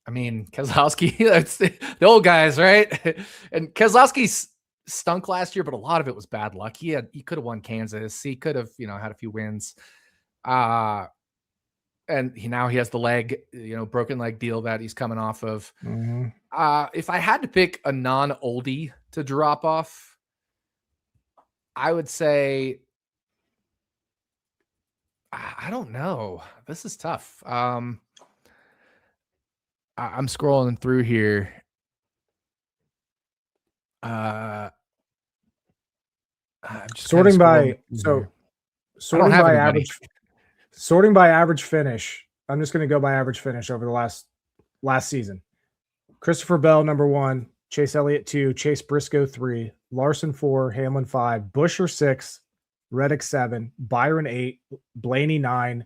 I mean, Keselowski, that's the old guys, right? And Keselowski stunk last year, but a lot of it was bad luck. He could have won Kansas. He could have, had a few wins. and now he has the leg, broken leg deal that he's coming off of. Mm-hmm. If I had to pick a non-oldie to drop off, I would say, I don't know. This is tough. I'm scrolling through here. I'm just sorting by average finish. I'm just going to go by average finish over the last season. Christopher Bell, number 1, Chase Elliott 2, Chase Briscoe 3, Larson 4, Hamlin 5, Buescher 6, Reddick 7, Byron 8, Blaney 9,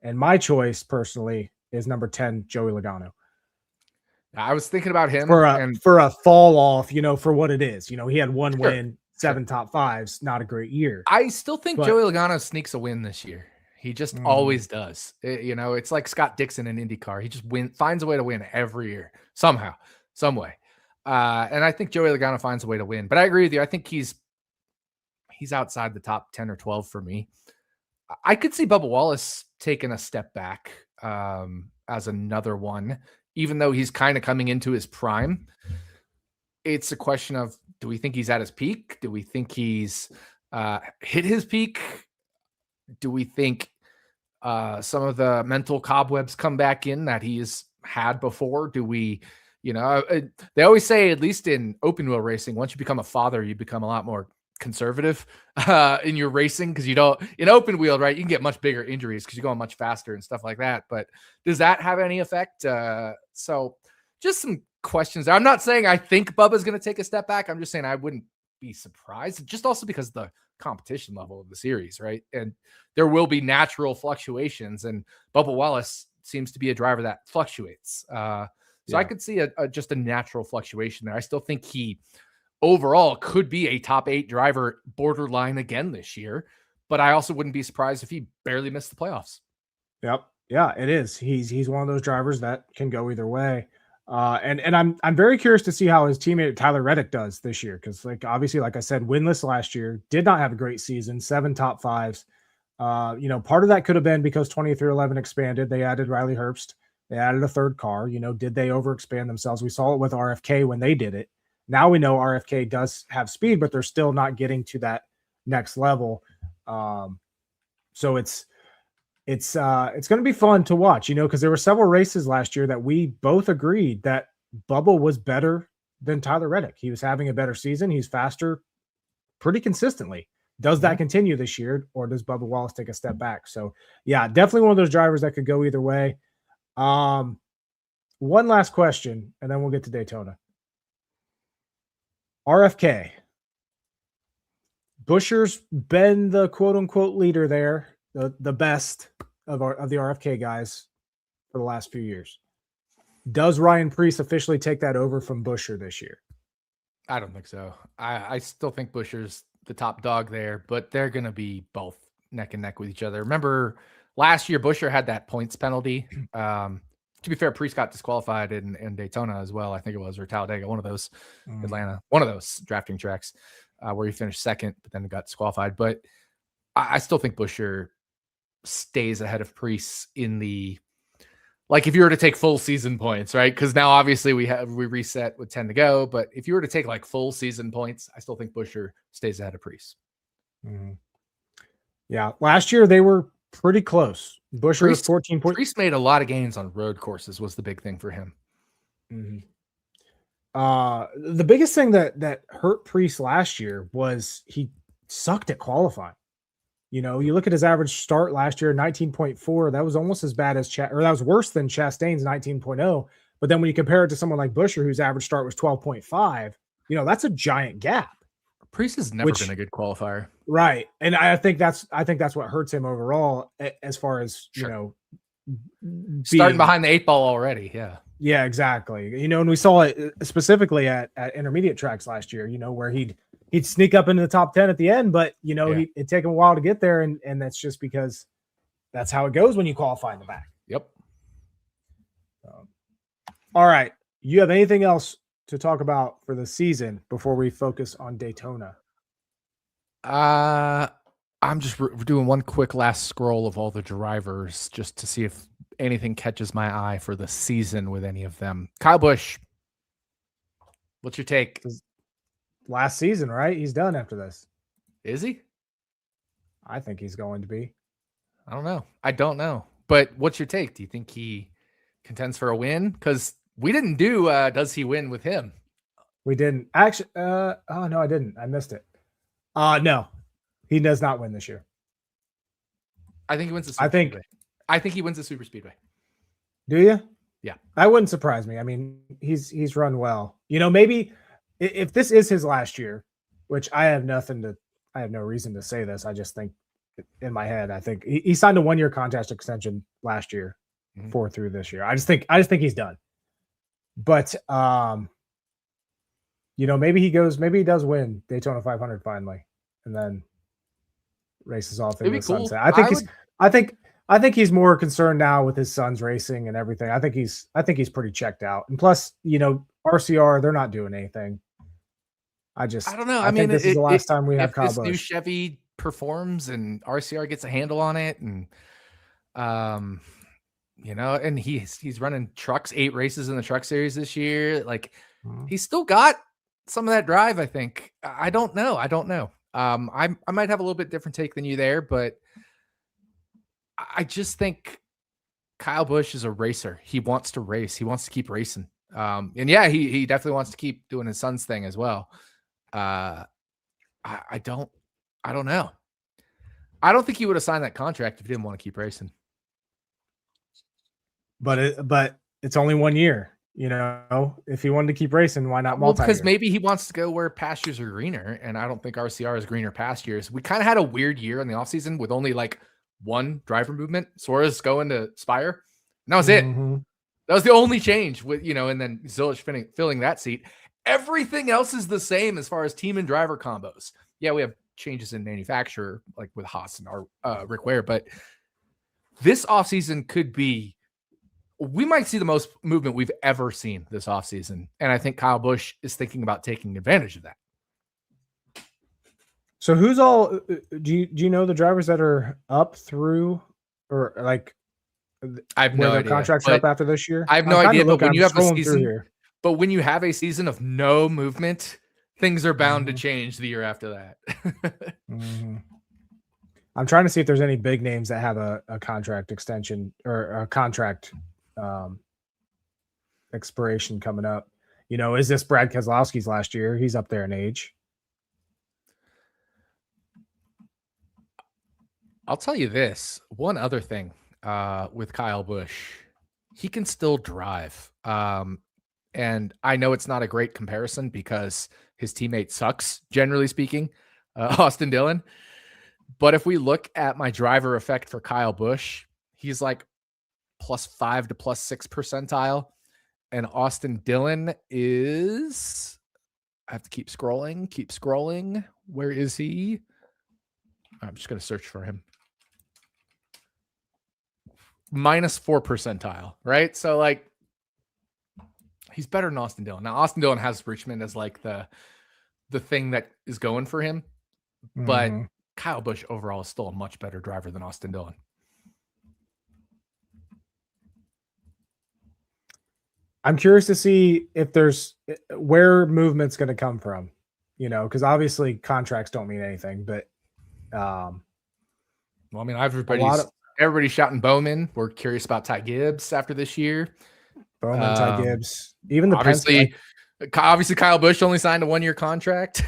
and my choice personally is number 10, Joey Logano. I was thinking about him for a fall off, for what it is. He had one win, 7 top 5s, not a great year. I still think Joey Logano sneaks a win this year. He just always does. It's like Scott Dixon in IndyCar. He just finds a way to win every year somehow, some way. And I think Joey Logano finds a way to win. But I agree with you. I think he's outside the top 10 or 12 for me. I could see Bubba Wallace taking a step back as another one, even though he's kind of coming into his prime. It's a question of, do we think he's at his peak? Do we think he's hit his peak? Do we think some of the mental cobwebs come back in that he's had before? Do we, they always say, at least in open wheel racing, once you become a father, you become a lot more conservative in your racing, because in open wheel, right, you can get much bigger injuries because you're going much faster and stuff like that. But does that have any effect? So just some questions there. I'm not saying I think Bubba's going to take a step back. I'm just saying I wouldn't be surprised, just also because the competition level of the series, right? And there will be natural fluctuations, and Bubba Wallace seems to be a driver that fluctuates. So I could see just a natural fluctuation there. I still think he overall could be a top 8 driver borderline again this year, but I also wouldn't be surprised if he barely missed the playoffs. Yep. Yeah, it is. He's one of those drivers that can go either way. And I'm very curious to see how his teammate Tyler Reddick does this year, because obviously, like I said, winless last year, did not have a great season, 7 top 5s. Part of that could have been because 23XI expanded. They added Riley Herbst. They added a third car. Did they overexpand themselves? We saw it with RFK when they did it. Now we know RFK does have speed, but they're still not getting to that next level. So it's going to be fun to watch, because there were several races last year that we both agreed that Bubba was better than Tyler Reddick. He was having a better season. He's faster pretty consistently. Does that continue this year, or does Bubba Wallace take a step back? So yeah, definitely one of those drivers that could go either way. One last question, and then we'll get to Daytona. RFK. Buescher's been the quote unquote leader there, the best of the RFK guys for the last few years. Does Ryan Preece officially take that over from Buescher this year? I don't think so. I still think Buescher's the top dog there, but they're going to be both neck and neck with each other. Remember last year, Buescher had that points penalty. To be fair, Preece got disqualified in Daytona as well. I think it was, or Talladega, one of those, Atlanta, one of those drafting tracks where he finished second, but then got disqualified. But I still think Buescher stays ahead of Preece in the, like, if you were to take full season points, right? Because now obviously we reset with 10 to go, but if you were to take like full season points, I still think Buescher stays ahead of Preece. Mm-hmm. Yeah, last year they were pretty close. Buescher was 14 points. Preece made a lot of gains on road courses, was the big thing for him. Mm-hmm. The biggest thing that hurt Preece last year was he sucked at qualifying. You look at his average start last year, 19.4. That was almost as bad as that was worse than Chastain's 19.0. But then when you compare it to someone like Buescher, whose average start was 12.5, that's a giant gap. Preece has never been a good qualifier. Right. And I think that's what hurts him overall, as far as, starting behind the 8 ball already. Yeah. Yeah, exactly. And we saw it specifically at intermediate tracks last year, where he'd sneak up into the top 10 at the end, but it'd take him a while to get there. And that's just because that's how it goes when you qualify in the back. Yep. All right. You have anything else to talk about for the season before we focus on Daytona? I'm just doing one quick last scroll of all the drivers just to see if anything catches my eye for the season with any of them. Kyle Busch, what's your take? Last season, right? He's done after this. Is he? I think he's going to be. I don't know. I don't know. But what's your take? Do you think he contends for a win? Because we didn't do does he win with him? We didn't. Actually, oh no, I didn't. I missed it. No. He does not win this year. I think he wins the Super Speedway. I think he wins the Super Speedway. Do you? Yeah. That wouldn't surprise me. I mean, he's run well. You know, maybe if this is his last year, which I have no reason to say this. I just think in my head, I think he signed a 1-year contract extension last year, 4 through this year. I just think he's done. But you know, maybe he does win Daytona 500 finally, and then races off into the sunset. I think he's more concerned now with his son's racing and everything. I think he's pretty checked out. And plus, you know, RCR, they're not doing anything. I don't know. I mean, this is the last time we have Kyle Busch. New Chevy performs and RCR gets a handle on it, and you know, and he's running trucks, 8 races in the truck series this year. Like he's still got some of that drive, I think. I don't know. I might have a little bit different take than you there, but I just think Kyle Busch is a racer. He wants to race. He wants to keep racing. And yeah, he definitely wants to keep doing his son's thing as well. I don't know. I don't think he would have signed that contract if he didn't want to keep racing. But it's only 1 year. You know, if he wanted to keep racing, why not multi-year? Because maybe he wants to go where pastures are greener, and I don't think RCR is greener pastures. We kind of had a weird year in the offseason with only like one driver movement. Suarez going to Spire. And that was it. That was the only change with, you know, and then Zilich filling that seat. Everything else is the same as far as team and driver combos. Yeah, we have changes in manufacturer, like with Haas and Rick Ware, but this offseason could be, we might see the most movement we've ever seen this offseason. And I think Kyle Busch is thinking about taking advantage of that. So who's all, do you know the drivers that are up through, or like, I have no idea. Contracts up after this year? I have no idea, but when you have a season, when you have a season of no movement, things are bound to change the year after that. I'm trying to see if there's any big names that have a contract extension or a contract expiration coming up. You know, is this Brad Keselowski's last year? He's up there in age. I'll tell you this. One other thing with Kyle Busch, he can still drive. And I know it's not a great comparison because his teammate sucks, generally speaking, Austin Dillon. But if we look at my driver effect for Kyle Busch, he's like +5 to +6 percentile. And Austin Dillon is, I have to keep scrolling. Where is he? I'm just going to search for him. -4 percentile, right? So like, he's better than Austin Dillon. Now, Austin Dillon has Richmond as like the thing that is going for him, but Kyle Busch overall is still a much better driver than Austin Dillon. I'm curious to see if there's where movement's going to come from, you know, because obviously contracts don't mean anything, but well, I mean, everybody's shouting Bowman. We're curious about Ty Gibbs after this year. Bowman, Ty Gibbs, even the obviously Kyle Busch only signed a 1-year contract.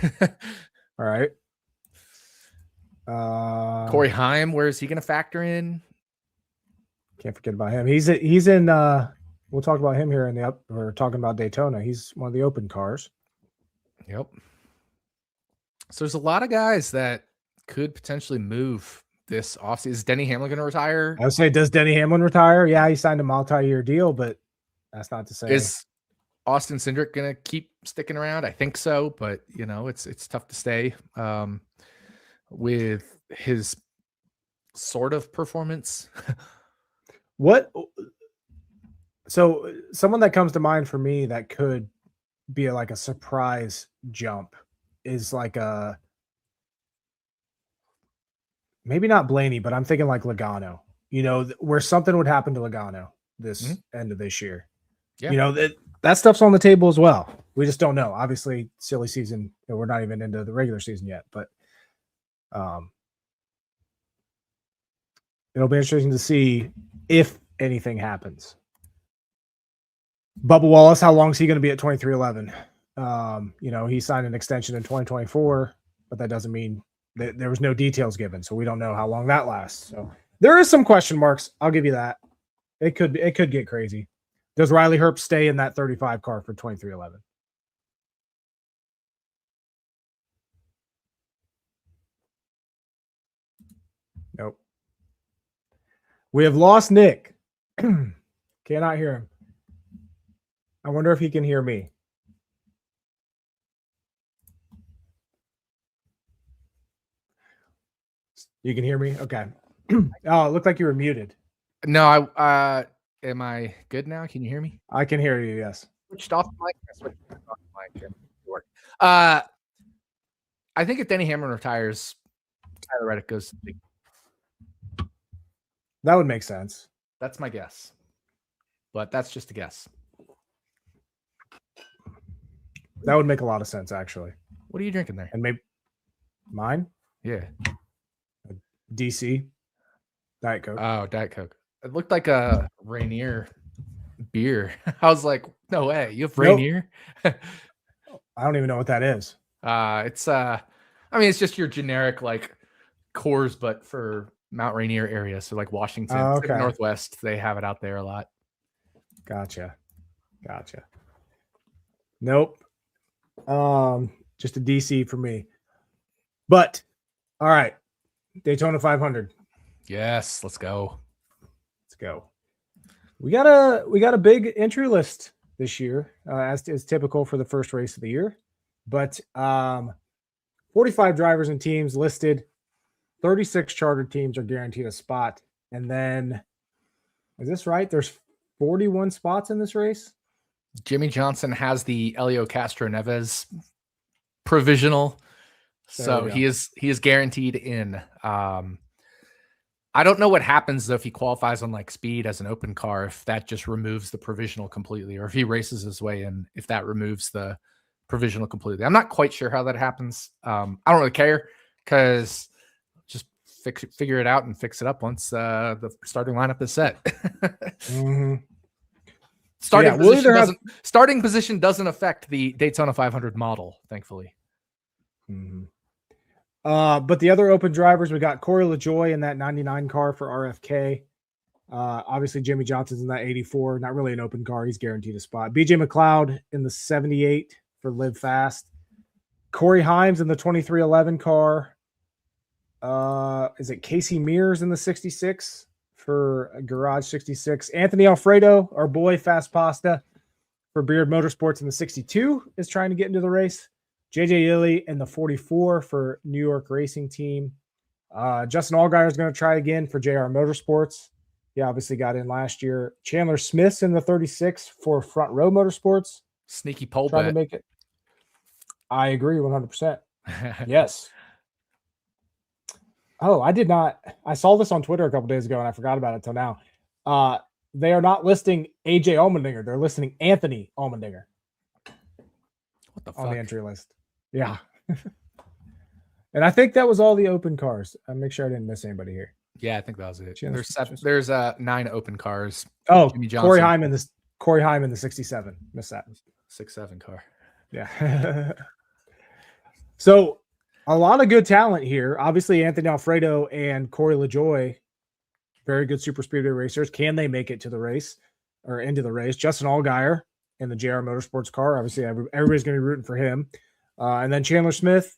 All right. Corey Heim, where is he going to factor in? Can't forget about him. He's in. We'll talk about him here we're talking about Daytona. He's one of the open cars. Yep. So there's a lot of guys that could potentially move this offseason. Is Denny Hamlin going to retire? I would say, does Denny Hamlin retire? Yeah, he signed a multi-year deal, but that's not to say. Is Austin Cindric going to keep sticking around? I think so, but you know, it's tough to stay with his sort of performance. So someone that comes to mind for me that could be like a surprise jump is like maybe not Blaney, but I'm thinking like Logano, where something would happen to Logano this end of this year. Yeah. That stuff's on the table as well. We just don't know. Obviously, silly season. We're not even into the regular season yet, but it'll be interesting to see if anything happens. Bubba Wallace, how long is he going to be at 2311? He signed an extension in 2024, but that doesn't mean that there was no details given, so we don't know how long that lasts. So there is some question marks. I'll give you that. It could get crazy. Does Riley Herbst stay in that 35 car for 2311? Nope. We have lost Nick. Cannot hear him. I wonder if he can hear me. You can hear me? Okay. Oh, it looked like you were muted. No, am I good now? Can you hear me? I can hear you, yes. Switched off the mic. I switched off the mic. I think if Denny Hamlin retires, Tyler Reddick goes to the big. That would make sense. That's my guess. But that's just a guess. That would make a lot of sense, actually. What are you drinking there? And maybe mine? Yeah. DC. Diet Coke. Oh, Diet Coke. It looked like a Rainier beer. I was like, no way. You have Rainier? Nope. I don't even know what that is. It's just your generic like Coors, but for Mount Rainier area. So like Washington, okay. Northwest, they have it out there a lot. Gotcha. Nope. Just a DC for me. But all right. Daytona 500. Yes, let's go. We got a big entry list this year, as is typical for the first race of the year. But 45 drivers and teams listed. 36 chartered teams are guaranteed a spot. And then, is this right? There's 41 spots in this race. Jimmy Johnson has the Elio Castro Neves provisional. So he is guaranteed in. I don't know what happens though if he qualifies on like speed as an open car, if that just removes the provisional completely, or if he races his way in, if that removes the provisional completely. I'm not quite sure how that happens. I don't really care because just figure it out and fix it up once the starting lineup is set. Mm-hmm. Starting position doesn't affect the Daytona 500 model, thankfully. Mm-hmm. But the other open drivers, we got Corey LaJoie in that 99 car for RFK. Obviously, Jimmy Johnson's in that 84. Not really an open car. He's guaranteed a spot. BJ McLeod in the 78 for Live Fast. Corey Himes in the 2311 car. Is it Casey Mears in the 66 for Garage 66? Anthony Alfredo, our boy Fast Pasta for Beard Motorsports in the 62 is trying to get into the race. JJ Illy in the 44 for New York Racing Team. Justin Allgaier is going to try again for JR Motorsports. He obviously got in last year. Chandler Smith's in the 36 for Front Row Motorsports. Sneaky pole trying bet. to make it. I agree 100%. Yes. Oh, I did not. I saw this on Twitter a couple days ago and I forgot about it till now. They are not listing AJ Allmendinger. They're listing Anthony Allmendinger. What the fuck? On the entry list. Yeah. And I think that was all the open cars. I'll make sure I didn't miss anybody here. Yeah, I think that was it. There's 9 open cars. Oh, Corey Heim in the 67. Missed that. 6-7 car. Yeah. So a lot of good talent here. Obviously, Anthony Alfredo and Corey LaJoie, very good super speedway racers. Can they make it to the race or into the race? Justin Allgaier in the JR Motorsports car. Obviously, everybody's going to be rooting for him. And then Chandler Smith,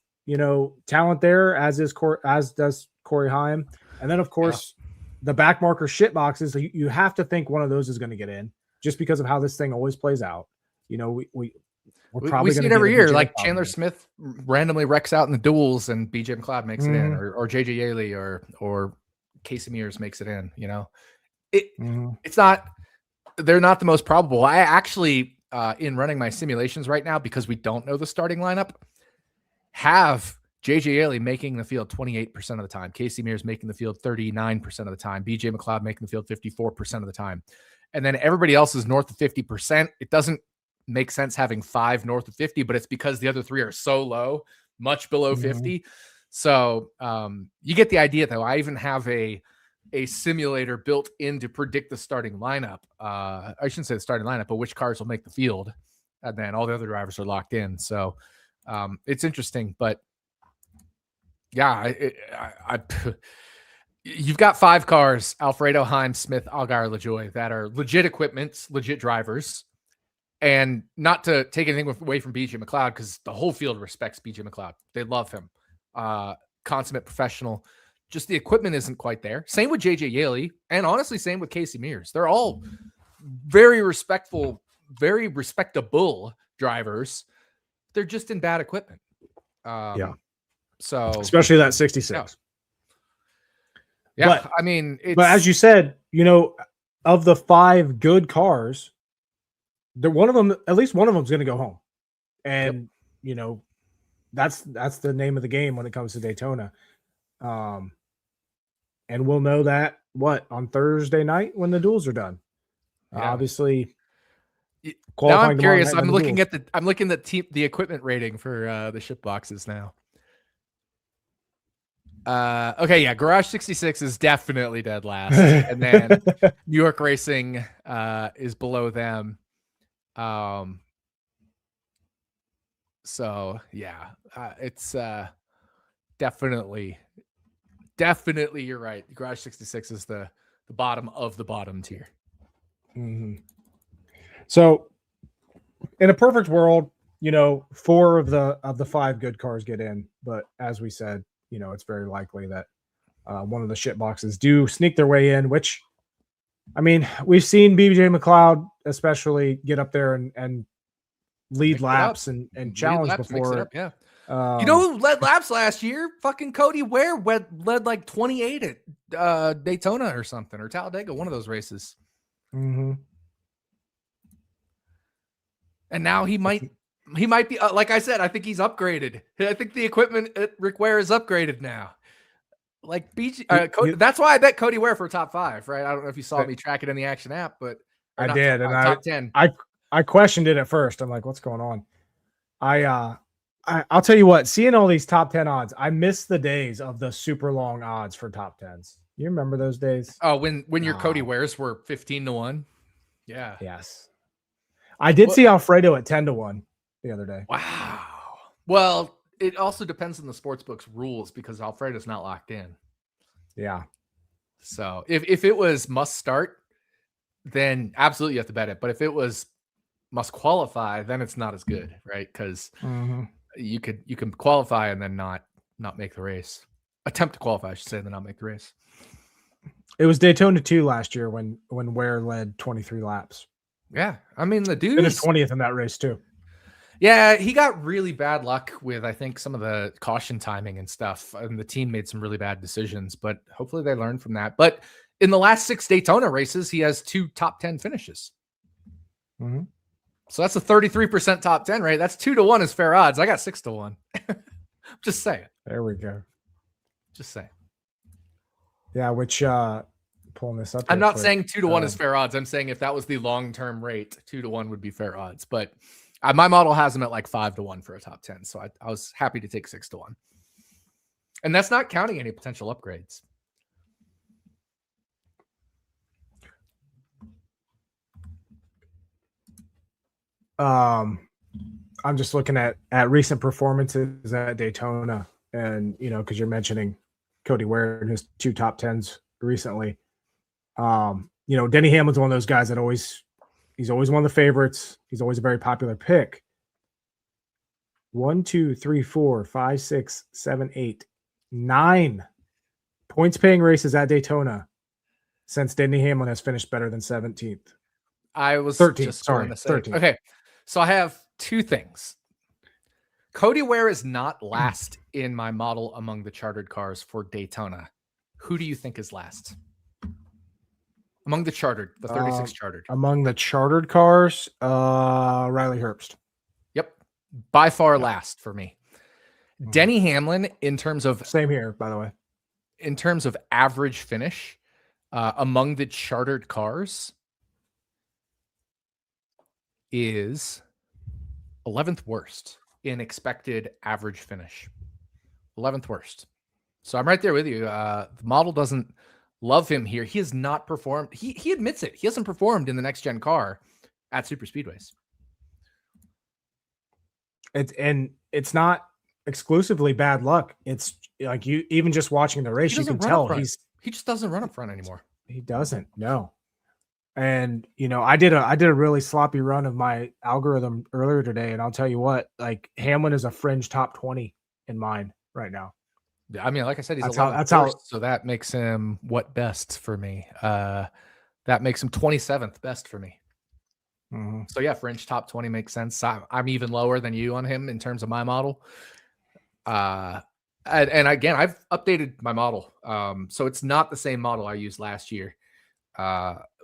talent there, as does Corey Heim. And then, of course, the back marker shit boxes. You have to think one of those is going to get in just because of how this thing always plays out. We're probably see it every year. Like Chandler Smith randomly wrecks out in the duels and BJ McLeod makes it in, or JJ Yaley or Casey Mears makes it in. It's not. They're not the most probable. I actually, in running my simulations right now, because we don't know the starting lineup, have JJ Yeley making the field 28% of the time. Casey Mears making the field 39% of the time. BJ McLeod making the field 54% of the time. And then everybody else is north of 50%. It doesn't make sense having 5 north of 50, but it's because the other 3 are so low, much below 50. So you get the idea, though. I even have a simulator built in to predict the starting lineup. I shouldn't say the starting lineup, but which cars will make the field. And then all the other drivers are locked in. So it's interesting. But yeah, you've got 5 cars, Alfredo, Himes, Smith, Allgaier, LaJoie, that are legit equipments, legit drivers. And not to take anything away from BJ McLeod, because the whole field respects BJ McLeod. They love him. Consummate professional. Just the equipment isn't quite there. Same with JJ Yeley, and honestly, same with Casey Mears. They're all very respectable drivers. They're just in bad equipment. So especially that 66. Yeah. But, I mean, but as you said, of the 5 good cars, at least one of them is going to go home. And, that's the name of the game when it comes to Daytona. And we'll know that on Thursday night when the duels are done. Yeah. Obviously, now I'm curious. I'm looking at the equipment rating for the ship boxes now. Okay, yeah, Garage 66 is definitely dead last, and then New York Racing is below them. So yeah, it's definitely you're right. Garage 66 is the bottom of the bottom tier. Mm-hmm. So in a perfect world, 4 of the 5 good cars get in, but as we said, it's very likely that one of the shit boxes do sneak their way in, which, I mean, we've seen BJ McLeod especially get up there and lead laps and challenge before. Yeah. Who led laps last year? Fucking Cody Ware led like 28 at Daytona or something, or Talladega, one of those races. Mm-hmm. And now he might be, like I said, I think he's upgraded. I think the equipment at Rick Ware is upgraded now. Like BJ, that's why I bet Cody Ware for top 5, right? I don't know if you saw me track it in the Action app, but I did, and top 10. I questioned it at first. I'm like, what's going on? I'll tell you what, seeing all these top 10 odds, I miss the days of the super long odds for top 10s. You remember those days? Oh, when your Cody Wares were 15-1. Yeah. Yes. I did see Alfredo at 10-1 the other day. Wow. Well, it also depends on the sportsbook's rules because Alfredo's not locked in. Yeah. So if it was must start, then absolutely you have to bet it. But if it was must qualify, then it's not as good, right? Because you can qualify and then not make the race. Attempt to qualify, I should say, and then not make the race. It was Daytona 2 last year when Ware led 23 laps. Yeah, I mean the dude finished 20th in that race too. Yeah, he got really bad luck with, I think, some of the caution timing and stuff, and the team made some really bad decisions. But hopefully they learned from that. But in the last 6 Daytona races, he has 2 top 10 finishes. Mm-hmm. So that's a 33% top 10 rate. That's 2-1 is fair odds. I got 6-1. Just saying. There we go. Just saying. Yeah, which pulling this up. I'm not saying 2-1 is fair odds. I'm saying if that was the long-term rate, 2-1 would be fair odds. But my model has them at like 5-1 for a top 10. So I was happy to take 6-1. And that's not counting any potential upgrades. I'm just looking at recent performances at Daytona, and because you're mentioning Cody Ware and his 2 top 10s recently. Denny Hamlin's one of those guys that he's always one of the favorites. He's always a very popular pick. 1, 2, 3, 4, 5, 6, 7, 8, 9 points paying races at Daytona since Denny Hamlin has finished better than 17th. I was 13th. Sorry, 13th. Okay, so I have 2 things. Cody Ware is not last in my model among the chartered cars for Daytona. Who do you think is last? Among the chartered, the 36 chartered. Among the chartered cars, Riley Herbst. Yep. By far last for me. Denny Hamlin, in terms of Same here, by the way. In terms of average finish among the chartered cars, is 11th worst in expected average finish. 11th worst. So I'm right there with you. The model doesn't love him here. He has not performed. He admits it. He hasn't performed in the next gen car at super speedways. It's not exclusively bad luck. It's like, you even just watching the race, you can tell he just doesn't run up front anymore. He doesn't. No. And I did a really sloppy run of my algorithm earlier today, and I'll tell you what, like, Hamlin is a fringe top 20 in mine right now. I mean, like I said, he's so that makes him what best for me. That makes him 27th best for me. Mm-hmm. So yeah, fringe top 20 makes sense. I'm even lower than you on him in terms of my model. And again, I've updated my model. So it's not the same model I used last year,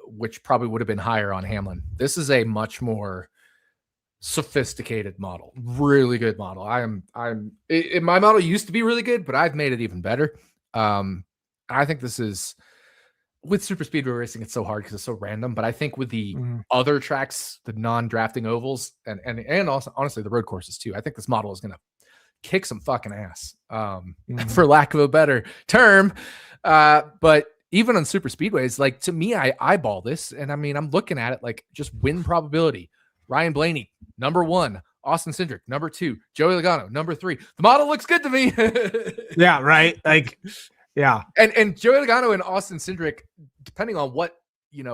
which probably would have been higher on Hamlin. This is a much more sophisticated model, really good model. My model used to be really good, but I've made it even better. I think this is, with super speedway racing, it's so hard because it's so random, but I think with the other tracks, the non-drafting ovals, and also honestly the road courses too, I think this model is going to kick some fucking ass, for lack of a better term. But even on super speedways, like, to me, I eyeball this, and I mean, I'm looking at it like just win probability. Ryan Blaney, number 1. Austin Cindric, number 2. Joey Logano, number 3. The model looks good to me. Yeah, right. Like, yeah. And Joey Logano and Austin Cindric, depending on what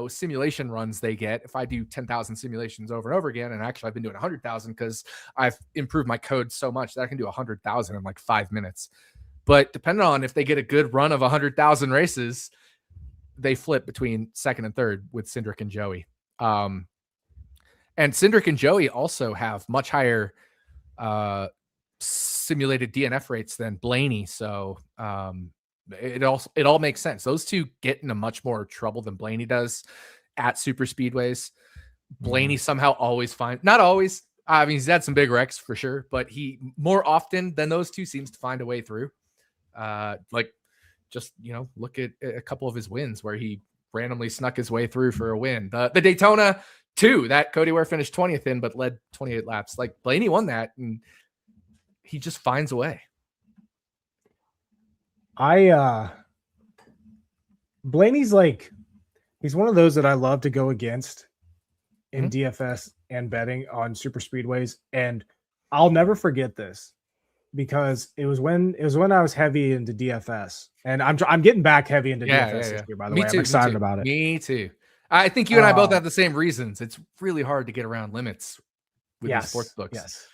simulation runs they get, if I do 10,000 simulations over and over again, and actually I've been doing 100,000 because I've improved my code so much that I can do 100,000 in like 5 minutes. But depending on if they get a good run of 100,000 races, they flip between second and third with Cindric and Joey. And Cindric and Joey also have much higher simulated DNF rates than Blaney. So it all makes sense. Those two get into much more trouble than Blaney does at super speedways. Blaney somehow always not always. I mean, he's had some big wrecks for sure, but he more often than those two seems to find a way through. Look at a couple of his wins where he randomly snuck his way through for a win. The Daytona 2 that Cody Ware finished 20th in, but led 28 laps. Like, Blaney won that, and he just finds a way. Blaney's like, he's one of those that I love to go against in DFS and betting on super speedways. And I'll never forget this, because it was when I was heavy into DFS, and I'm getting back heavy into DFS this year, by the way. I'm excited about it. Me too. I think you and I both have the same reasons. It's really hard to get around limits with these sports books. Yes.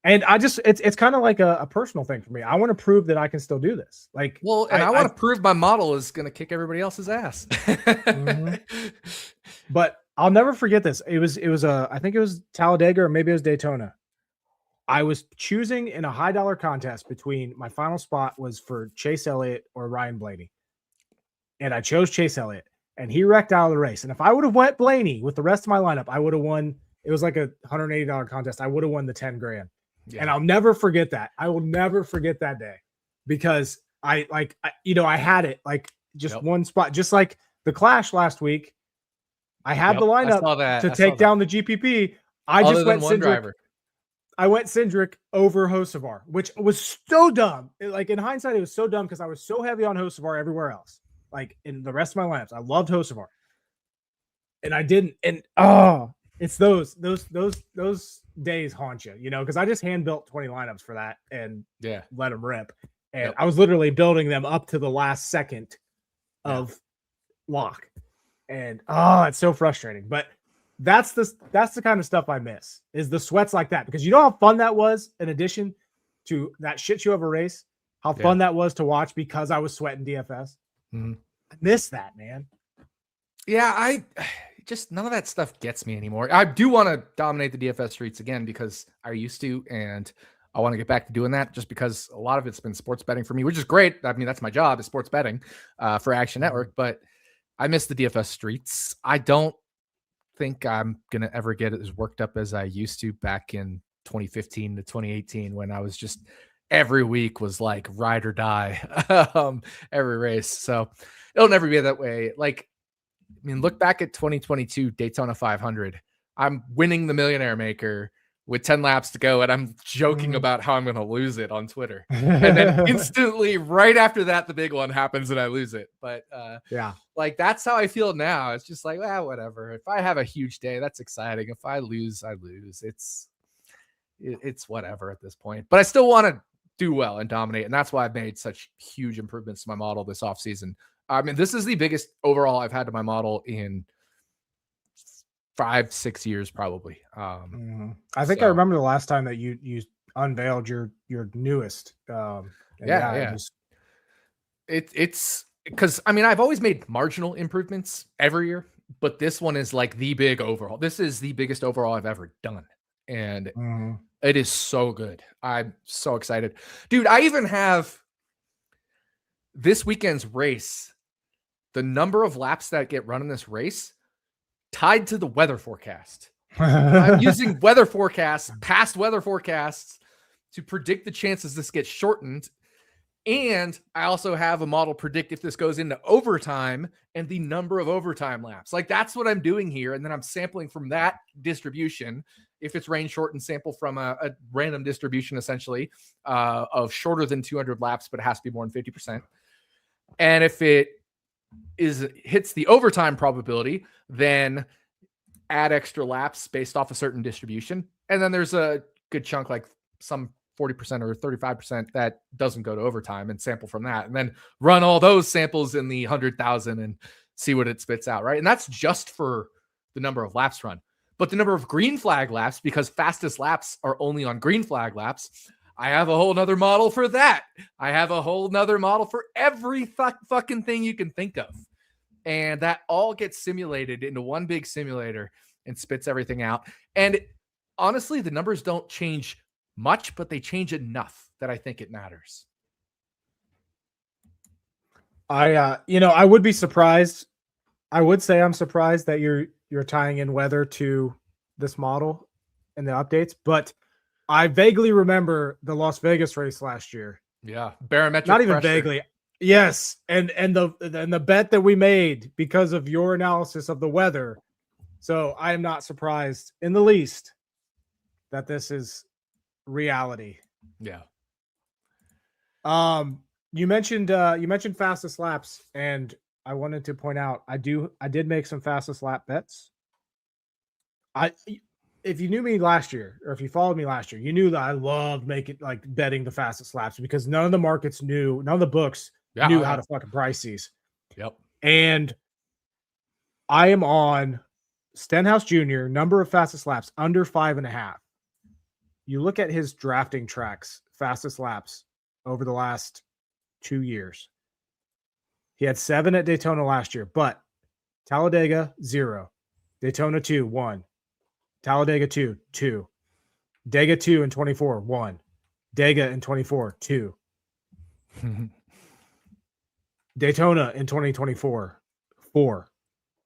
And it's kind of like a personal thing for me. I want to prove that I can still do this. Like, well, and I want to prove my model is going to kick everybody else's ass. But I'll never forget this. It was I think it was Talladega, or maybe it was Daytona. I was choosing in a high dollar contest between, my final spot was for Chase Elliott or Ryan Blaney. And I chose Chase Elliott, and he wrecked out of the race. And if I would have went Blaney with the rest of my lineup, I would have won. It was like a $180 contest. I would have won the 10 grand. Yeah. And I'll never forget that. I will never forget that day, because I had it like just one spot, just like the Clash last week. I had the lineup to take down the GPP. I just went Cindric. I went Cindric over Hocevar, which was so dumb. Like, in hindsight, it was so dumb because I was so heavy on Hocevar everywhere else. Like, in the rest of my lineups, I loved Hocevar, and I didn't. And it's those days haunt you, because I just hand built 20 lineups for that and let them rip. And I was literally building them up to the last second of lock. And it's so frustrating. But that's the kind of stuff I miss, is the sweats like that, because you know how fun that was, in addition to that shit show of a race, how fun that was to watch because I was sweating DFS. I miss that, man. Yeah, I just, none of that stuff gets me anymore. I do want to dominate the DFS streets again, because I used to, and I want to get back to doing that, just because a lot of it's been sports betting for me, which is great. I mean, that's my job, is sports betting for Action Network, but I miss the DFS streets. I don't think I'm going to ever get as worked up as I used to back in 2015 to 2018, when I was just every week was like ride or die, every race. So it'll never be that way. Like, I mean, look back at 2022 Daytona 500. I'm winning the Millionaire Maker with 10 laps to go, and I'm joking about how I'm going to lose it on Twitter. And then instantly, right after that, the big one happens and I lose it. But yeah, like that's how I feel now. It's just like, whatever. If I have a huge day, that's exciting. If I lose, I lose. It's whatever at this point. But I still want to do well and dominate, and that's why I've made such huge improvements to my model this offseason. I mean, this is the biggest overall I've had to my model in 5-6 years, probably. I think I remember the last time that you unveiled your newest. It's because I mean I've always made marginal improvements every year, but this one is like the big overhaul. This is the biggest overhaul I've ever done, and it is so good. I'm so excited, dude. I even have this weekend's race, the number of laps that get run in this race tied to the weather forecast. I'm using weather forecasts, past weather forecasts, to predict the chances this gets shortened. And I also have a model predict if this goes into overtime and the number of overtime laps. Like that's what I'm doing here. And then I'm sampling from that distribution. If it's rain shortened, sample from a random distribution, essentially, of shorter than 200 laps, but it has to be more than 50%. And if it hits the overtime probability, then add extra laps based off a certain distribution. And then there's a good chunk, like some 40% or 35% that doesn't go to overtime, and sample from that, and then run all those samples in the 100,000 and see what it spits out. Right. And that's just for the number of laps run, but the number of green flag laps, because fastest laps are only on green flag laps. I have a whole nother model for that. I have a whole nother model for every fucking thing you can think of. And that all gets simulated into one big simulator and spits everything out. And honestly, the numbers don't change much, but they change enough that I think it matters. I would be surprised. I would say I'm surprised that you're tying in weather to this model and the updates, but I vaguely remember the Las Vegas race last year. Yeah, barometric. Not even pressure. vaguely. Yes, and the bet that we made because of your analysis of the weather. So I am not surprised in the least that this is reality. Yeah. You mentioned fastest laps, and I wanted to point out I did make some fastest lap bets. If you knew me last year, or if you followed me last year, you knew that I loved betting the fastest laps, because none of the markets none of the books knew how to fucking price these. Yep. And I am on Stenhouse Jr. number of fastest laps under 5.5. You look at his drafting tracks, fastest laps over the last 2 years. He had 7 at Daytona last year, but Talladega 0, Daytona 2 1, Talladega 2 2, Dega 2 in 24 1, Dega in 24 2, Daytona in 2024 4.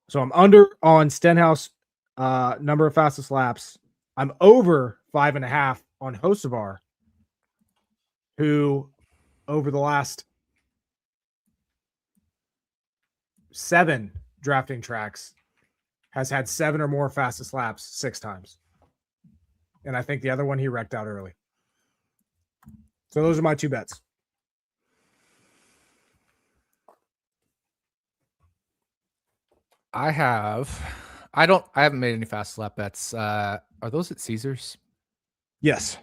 So I'm under on Stenhouse number of fastest laps. I'm over 5.5 on Hocevar, who over the last 7 drafting tracks has had 7 or more fastest laps 6 times. And I think the other one he wrecked out early. So those are my 2 bets. I haven't made any fast lap bets. Are those at Caesars? Yes.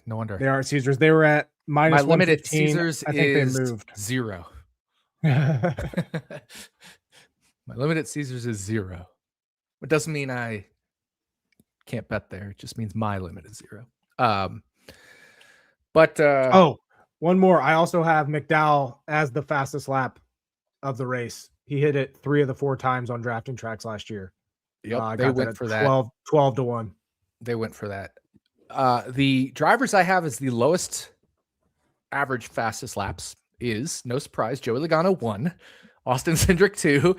No wonder. They are at Caesars. They were at minus my limit at 115. Caesars I think is they moved. 0. My limit at Caesars is 0. It doesn't mean I can't bet there. It just means my limit is 0. One more. I also have McDowell as the fastest lap of the race. He hit it 3 of the 4 times on drafting tracks last year. Yep, they went for 12 to 1. They went for that. The drivers I have as the lowest average fastest laps is, no surprise, Joey Logano 1, Austin Cindric 2,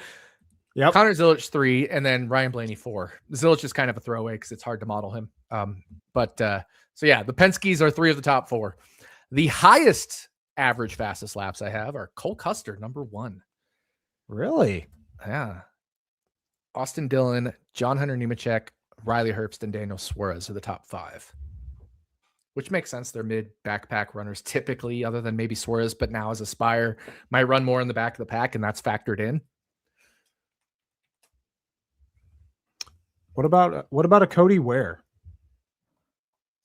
Connor Zilic 3, and then Ryan Blaney 4. Zilic is kind of a throwaway because it's hard to model him. So yeah, the Penske's are 3 of the top 4. The highest average fastest laps I have are Cole Custer, number 1. Really? Yeah. Austin Dillon, John Hunter Nemechek, Riley Herbst, and Daniel Suarez are the top 5. Which makes sense. They're mid backpack runners typically, other than maybe Suarez, but now as Aspire might run more in the back of the pack, and that's factored in. What about a Cody Ware?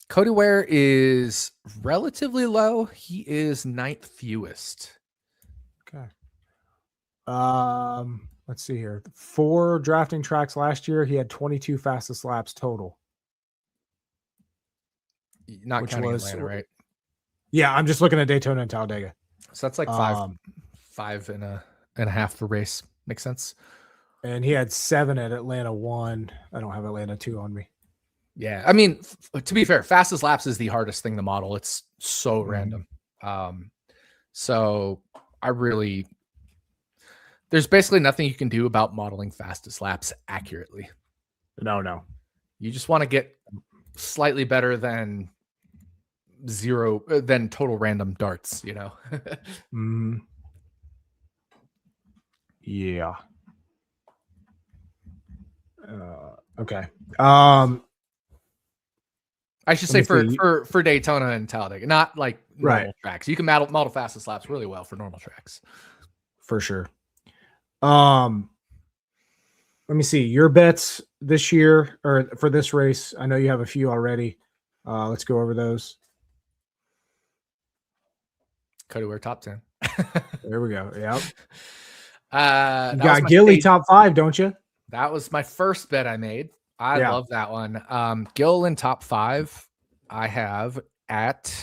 Cody Ware is relatively low. He is 9th fewest. Okay. Let's see here. 4 drafting tracks last year. He had 22 fastest laps total. Not counting Atlanta, right? Yeah, I'm just looking at Daytona and Talladega. So that's like five and a half per race. Makes sense. And he had 7 at Atlanta 1. I don't have Atlanta 2 on me. Yeah, I mean, to be fair, fastest laps is the hardest thing to model. It's so random. So there's basically nothing you can do about modeling fastest laps accurately. No. You just want to get slightly better than total random darts, you know? Yeah. Okay. I should say for Daytona and Talladega, not like normal tracks. You can model fastest laps really well for normal tracks. For sure. Let me see your bets this year or for this race. I know you have a few already. Let's go over those. Cody Ware top 10. There we go. Yep. You got Gilly top 5, don't you? That was my first bet I made. I love that one. Gill in top 5. I have at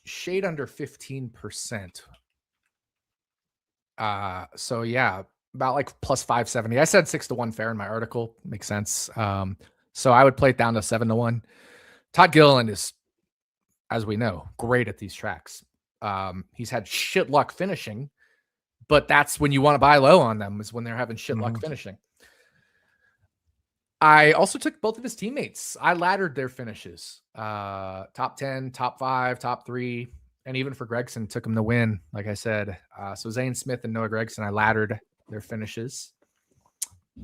shade under 15%. So yeah, about like plus 570. I said 6-1 fair in my article. Makes sense. So I would play it down to 7-1. Todd Gilliland is, as we know, great at these tracks. He's had shit luck finishing, but that's when you want to buy low on them, is when they're having shit luck finishing. I also took both of his teammates. I laddered their finishes. Top 10, top 5, top 3, and even for Gregson, took him to win, like I said. So Zane Smith and Noah Gregson, I laddered their finishes.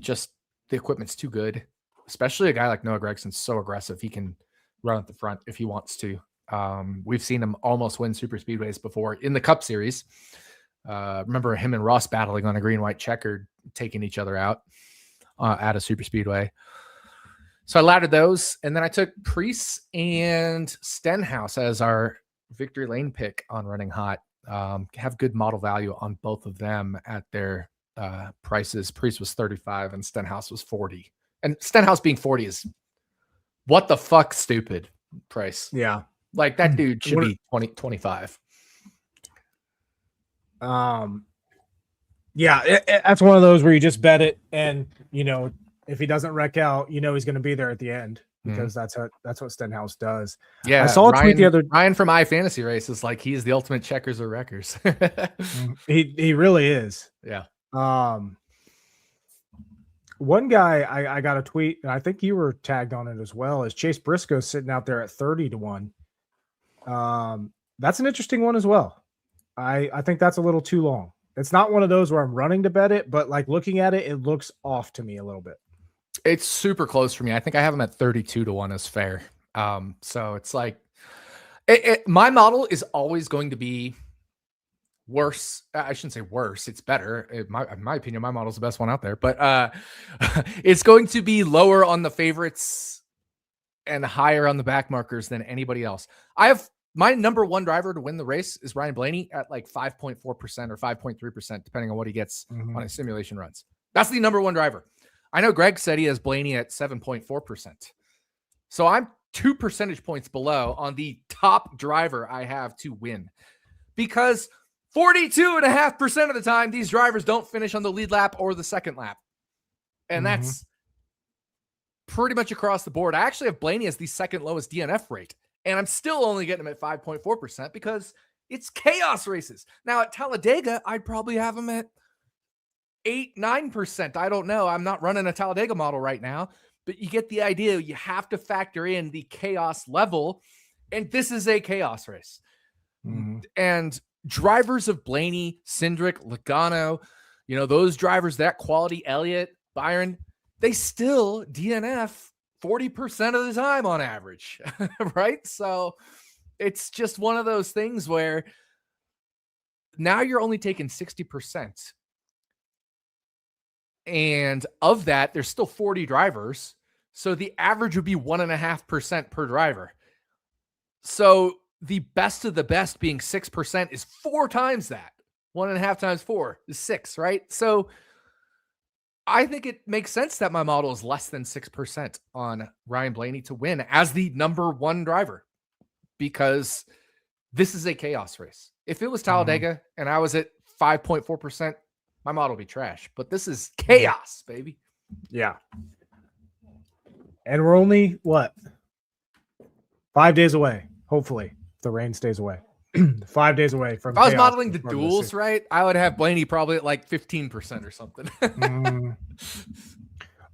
Just the equipment's too good, especially a guy like Noah Gregson's so aggressive. He can run at the front if he wants to. We've seen him almost win super speedways before in the Cup Series. Remember him and Ross battling on a green-white checkered, taking each other out at a super speedway. So I laddered those, and then I took Priest and Stenhouse as our victory lane pick on Running Hot. Have good model value on both of them at their prices. Priest was 35 and Stenhouse was 40. And Stenhouse being 40 is what the fuck stupid price. Yeah. Like that dude should be 20, 25. Yeah, that's one of those where you just bet it, and if he doesn't wreck out, he's going to be there at the end, because that's what Stenhouse does. Yeah, I saw a tweet the other. Ryan from iFantasy Race is like, he's the ultimate checkers or wreckers. He really is. Yeah. One guy I got a tweet, and I think you were tagged on it as well, is Chase Briscoe sitting out there at 30-1. That's an interesting one as well. I think that's a little too long. It's not one of those where I'm running to bet it, but like looking at it, it looks off to me a little bit. It's super close for me. I think I have him at 32-1 as fair. So it's like my model is always going to be worse. I shouldn't say worse. It's better. In my opinion, my model is the best one out there, but it's going to be lower on the favorites and higher on the back markers than anybody else. I have my number one driver to win the race is Ryan Blaney at like 5.4% or 5.3%, depending on what he gets on his simulation runs. That's the number one driver. I know Greg said he has Blaney at 7.4%. So I'm 2 percentage points below on the top driver I have to win, because 42.5% of the time, these drivers don't finish on the lead lap or the second lap. And that's pretty much across the board. I actually have Blaney as the second lowest DNF rate, and I'm still only getting him at 5.4% because it's chaos races. Now at Talladega, I'd probably have him at 8-9%. I don't know. I'm not running a Talladega model right now, but you get the idea. You have to factor in the chaos level. And this is a chaos race. Mhm. And drivers of Blaney, Cindric, Logano, those drivers, that quality, Elliott, Byron, they still DNF 40% of the time on average, right? So it's just one of those things where now you're only taking 60%. And of that, there's still 40 drivers. So the average would be 1.5% per driver. So the best of the best being 6% is 4 times that. 1.5 times 4 is 6, right? So I think it makes sense that my model is less than 6% on Ryan Blaney to win as the number 1 driver, because this is a chaos race. If it was Talladega and I was at 5.4%, my model would be trash. But this is chaos, baby. Yeah. And we're only, 5 days away, hopefully, if the rain stays away. 5 days away from If I was chaos modeling the before duels, right, I would have Blaney probably at like 15% or something.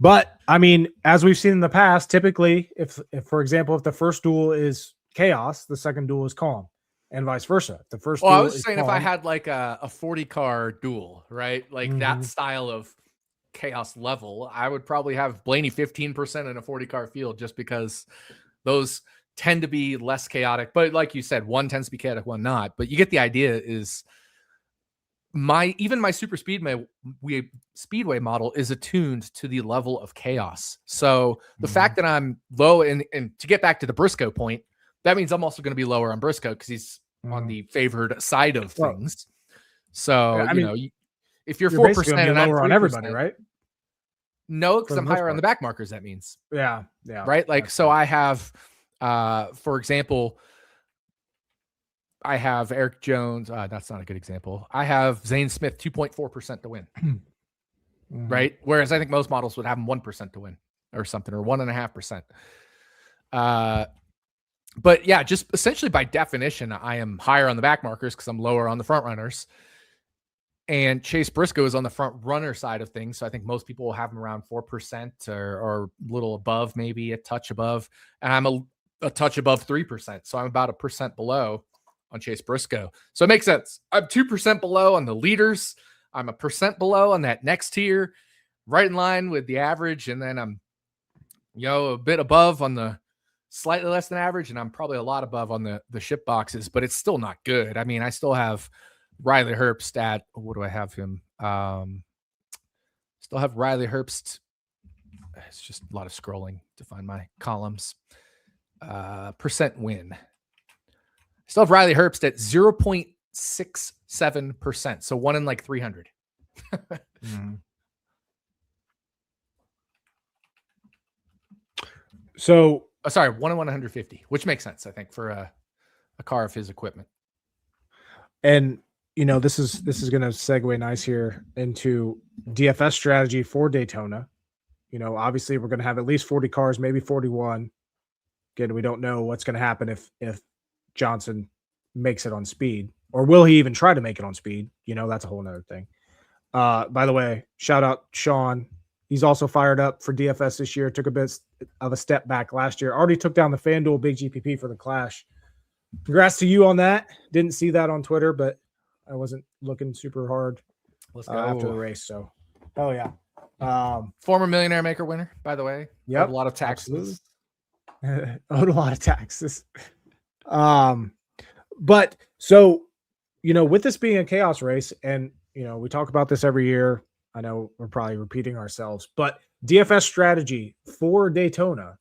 But I mean, as we've seen in the past, typically, if for example, if the first duel is chaos, the second duel is calm, and vice versa. The first. Well, duel I was is saying calm, if I had like a 40-car duel, right, like that style of chaos level, I would probably have Blaney 15% in a 40-car field, just because those tend to be less chaotic. But like you said, one tends to be chaotic, one not. But you get the idea. Is my super speedway model is attuned to the level of chaos. So the fact that I'm low, and to get back to the Briscoe point, that means I'm also going to be lower on Briscoe because he's on the favored side of things. So if you're 4% and I'm lower on everybody, right? No, because I'm higher on the back markers. That means yeah, right. Like so, I have, for example, I have Eric Jones. That's not a good example. I have Zane Smith 2.4% to win. Right. Whereas I think most models would have him 1% to win or something, or 1.5%. But yeah, just essentially by definition, I am higher on the back markers because I'm lower on the front runners. And Chase Briscoe is on the front runner side of things. So I think most people will have him around 4% or a little above, maybe a touch above. And I'm a touch above 3%. So I'm about 1% below on Chase Briscoe. So it makes sense. I'm 2% below on the leaders. I'm 1% below on that next tier, right in line with the average. And then I'm, a bit above on the slightly less than average. And I'm probably a lot above on the ship boxes, but it's still not good. I mean, I still have Riley Herbst at, what do I have him? Still have Riley Herbst. It's just a lot of scrolling to find my columns. Percent win. Still have Riley Herbst at 0.67%. So 1 in like 300. So, sorry, 1 in 150, which makes sense, I think, for a car of his equipment. And this is going to segue nice here into DFS strategy for Daytona. Obviously we're going to have at least 40 cars, maybe 41. Again, we don't know what's going to happen if Johnson makes it on speed, or will he even try to make it on speed? That's a whole nother thing. By the way, shout out Sean. He's also fired up for DFS this year. Took a bit of a step back last year. Already took down the FanDuel Big GPP for the Clash. Congrats to you on that. Didn't see that on Twitter, but I wasn't looking super hard after the race. So, oh yeah. Former Millionaire Maker winner, by the way. Yep. A lot of taxes. Owed a lot of taxes. But so, with this being a chaos race, and we talk about this every year. I know we're probably repeating ourselves, but DFS strategy for Daytona.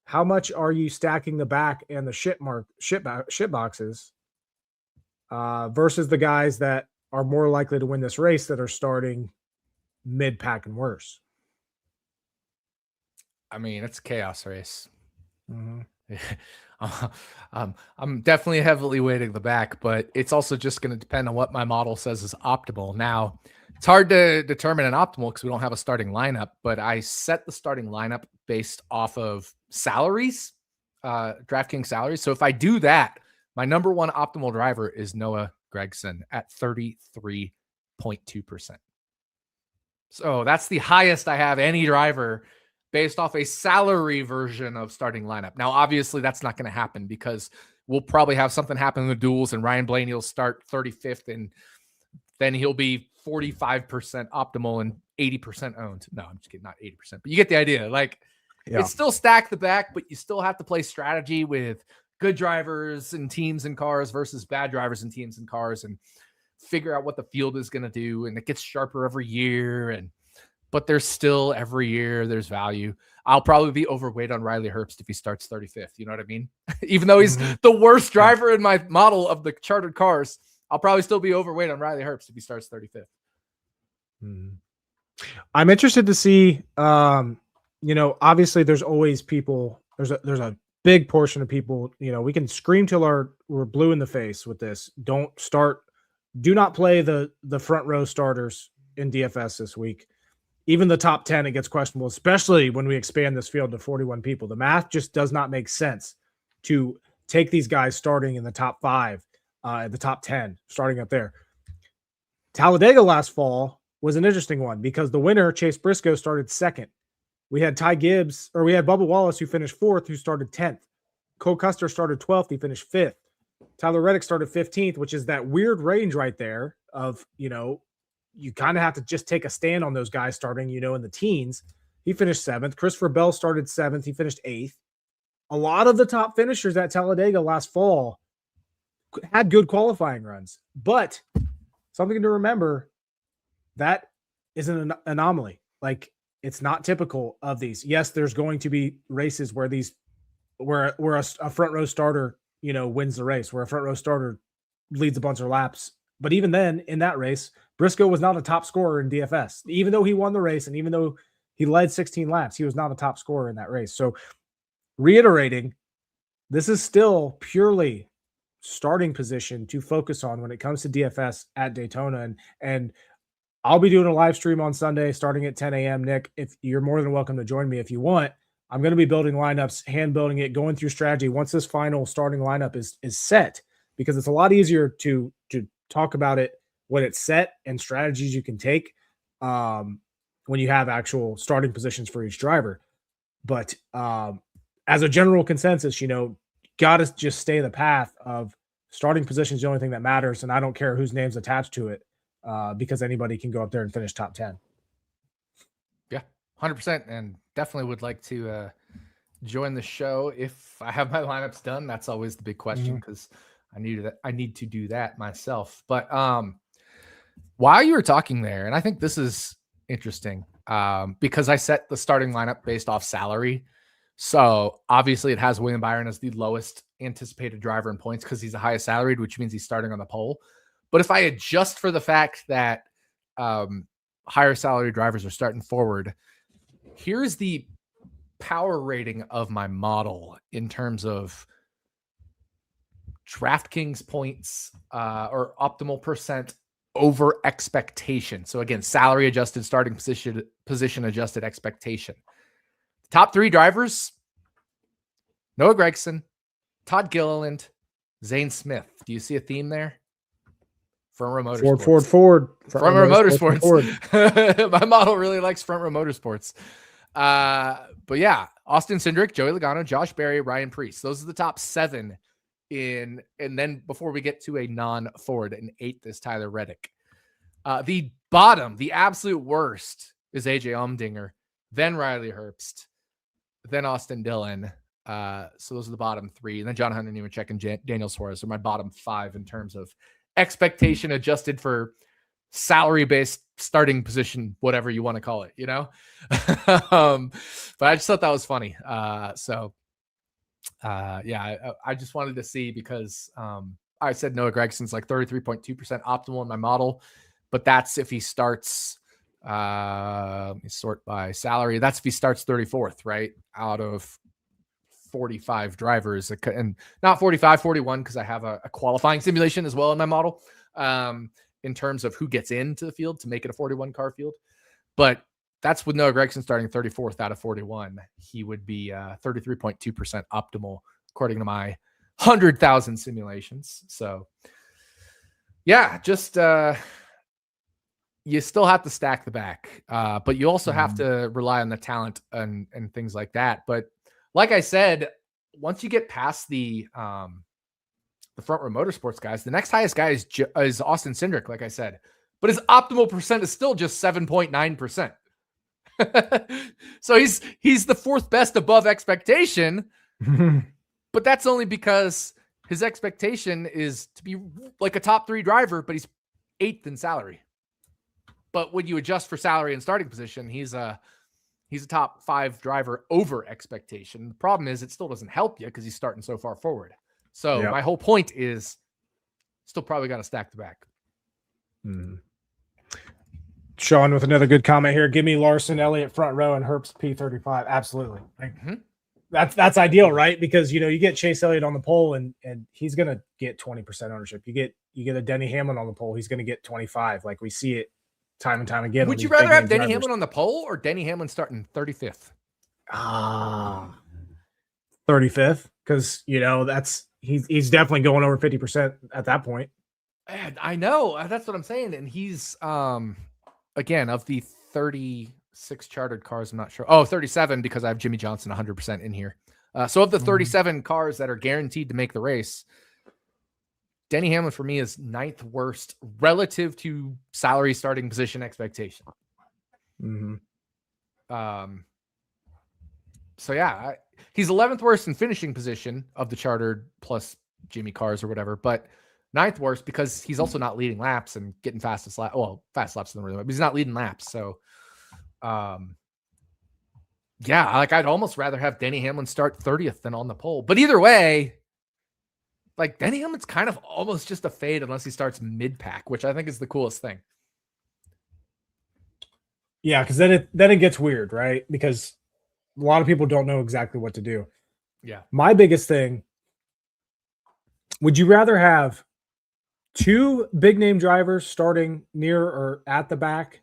How much are you stacking the back and the ship boxes versus the guys that are more likely to win this race that are starting mid-pack and worse? I mean, it's a chaos race. I'm definitely heavily weighting the back, but it's also just going to depend on what my model says is optimal. Now, it's hard to determine an optimal because we don't have a starting lineup, but I set the starting lineup based off of salaries, DraftKings salaries. So if I do that, my number one optimal driver is Noah Gragson at 33.2%. So that's the highest I have any driver based off a salary version of starting lineup. Now, obviously, that's not going to happen because we'll probably have something happen in the duels and Ryan Blaney will start 35th and then he'll be 45% optimal and 80% owned. No, I'm just kidding. Not 80%, but you get the idea. Like, it's still stack the back, but you still have to play strategy with good drivers and teams and cars versus bad drivers and teams and cars and figure out what the field is going to do. And it gets sharper every year. But there's still every year there's value. I'll probably be overweight on Riley Herbst if he starts 35th. You know what I mean? Even though he's the worst driver in my model of the chartered cars, I'll probably still be overweight on Riley Herbst if he starts 35th. I'm interested to see, obviously there's always people, there's a big portion of people, we can scream till we're blue in the face with this. Do not play the front row starters in DFS this week. Even the top 10, it gets questionable, especially when we expand this field to 41 people. The math just does not make sense to take these guys starting in the top 5, the top 10, starting up there. Talladega last fall was an interesting one because the winner, Chase Briscoe, started 2nd. We had Bubba Wallace, who finished 4th, who started 10th. Cole Custer started 12th. He finished 5th. Tyler Reddick started 15th, which is that weird range right there of, you kind of have to just take a stand on those guys starting, in the teens. He finished 7th. Christopher Bell started 7th. He finished 8th. A lot of the top finishers at Talladega last fall had good qualifying runs. But something to remember, that is an anomaly. Like, it's not typical of these. Yes, there's going to be races where a front row starter, wins the race, where a front row starter leads a bunch of laps. But even then, in that race, Briscoe was not a top scorer in DFS. Even though he won the race and even though he led 16 laps, he was not a top scorer in that race. So, reiterating, this is still purely starting position to focus on when it comes to DFS at Daytona. And I'll be doing a live stream on Sunday starting at 10 a.m. Nick, if you're more than welcome to join me if you want. I'm going to be building lineups, hand building it, going through strategy once this final starting lineup is set, because it's a lot easier to talk about it when it's set and strategies you can take when you have actual starting positions for each driver. But as a general consensus, got to just stay the path of starting positions, the only thing that matters. And I don't care whose name's attached to it because anybody can go up there and finish top 10. Yeah, 100%. And definitely would like to join the show if I have my lineups done. That's always the big question because I need to do that myself. But while you were talking there, and I think this is interesting because I set the starting lineup based off salary. So obviously it has William Byron as the lowest anticipated driver in points because he's the highest salaried, which means he's starting on the pole. But if I adjust for the fact that higher salary drivers are starting forward, here's the power rating of my model in terms of DraftKings points or optimal percent over expectation. So again, salary adjusted, starting position adjusted expectation. Top 3 drivers: Noah Gragson, Todd Gilliland, Zane Smith. Do you see a theme there? Front row motorsports. Ford. Front row motorsports. My model really likes front row motorsports. But yeah, Austin Cindric, Joey Logano, Josh Berry, Ryan Preece. Those are the top 7 and then before we get to a non-Ford, an 8th is Tyler Reddick. The bottom, the absolute worst is AJ Allmendinger, then Riley Herbst, then Austin Dillon. So those are the bottom 3. And then John Hunter Nemechek and Daniel Suarez are my bottom 5 in terms of expectation adjusted for salary-based starting position, whatever you want to call it, But I just thought that was funny. I just wanted to see because I said Noah Gregson's like 33.2% optimal in my model, but that's if he starts, let me sort by salary. That's if he starts 34th, right? Out of 45 drivers, and not 45, 41, because I have a qualifying simulation as well in my model in terms of who gets into the field to make it a 41 car field. But that's with Noah Gragson starting 34th out of 41. He would be 33.2% optimal according to my 100,000 simulations. So yeah, just you still have to stack the back, but you also have to rely on the talent and things like that. But like I said, once you get past the front row motorsports guys, the next highest guy is Austin Cindric, like I said, but his optimal percent is still just 7.9%. So he's the fourth best above expectation, but that's only because his expectation is to be like a top 3 driver, but he's 8th in salary. But when you adjust for salary and starting position, he's a top 5 driver over expectation. The problem is it still doesn't help you because he's starting so far forward. So my whole point is still probably got to stack the back. Sean with another good comment here. Give me Larson, Elliott front row, and Herbst P35. Absolutely. That's ideal, right? Because you get Chase Elliott on the pole and he's gonna get 20% ownership. You get a Denny Hamlin on the pole, he's gonna get 25. Like we see it time and time again. Would you rather have Denny Hamlin on the pole or Denny Hamlin starting 35th? 35th, because that's he's definitely going over 50% at that point. I know, that's what I'm saying. And he's again, of the 36 chartered cars, I'm not sure. 37 because I have Jimmy Johnson 100% in here. So of the 37 cars that are guaranteed to make the race, Denny Hamlin for me is 9th worst relative to salary, starting position, expectation. So yeah, he's 11th worst in finishing position of the chartered plus Jimmy cars or whatever, but 9th worst because he's also not leading laps and getting fastest lap. Well, fast laps in the but he's not leading laps. So, yeah, like I'd almost rather have Denny Hamlin start 30th than on the pole. But either way, like Denny Hamlin's kind of almost just a fade unless he starts mid-pack, which I think is the coolest thing. Yeah, because then it gets weird, right? Because a lot of people don't know exactly what to do. Yeah. My biggest thing, would you rather have 2 big name drivers starting near or at the back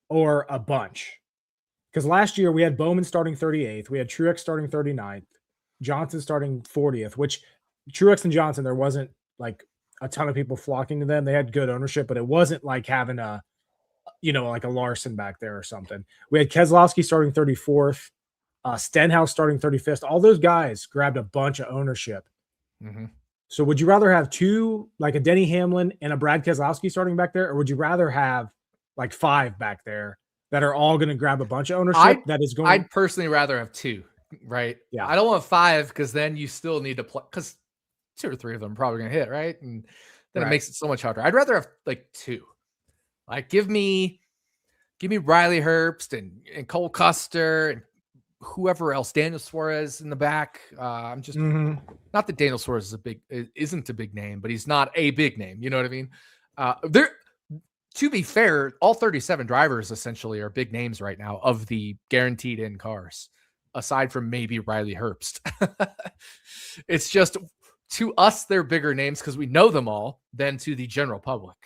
or a bunch? Because last year we had Bowman starting 38th. We had Truex starting 39th. Johnson starting 40th, which Truex and Johnson, there wasn't like a ton of people flocking to them. They had good ownership, but it wasn't like having like a Larson back there or something. We had Keselowski starting 34th, Stenhouse starting 35th. All those guys grabbed a bunch of ownership. So would you rather have 2, like a Denny Hamlin and a Brad Keselowski starting back there, or would you rather have like 5 back there that are all going to grab a bunch of ownership? I'd personally rather have 2, right? Yeah. I don't want 5 because then you still need to play, because 2 or 3 of them are probably going to hit, right? And then it makes it so much harder. I'd rather have like 2. Like give me Riley Herbst and Cole Custer and whoever else, Daniel Suarez in the back. I'm just not that Daniel Suarez isn't a big name, but he's not a big name. You know what I mean? To be fair, all 37 drivers essentially are big names right now of the guaranteed in cars, aside from maybe Riley Herbst. It's just to us, they're bigger names because we know them all than to the general public.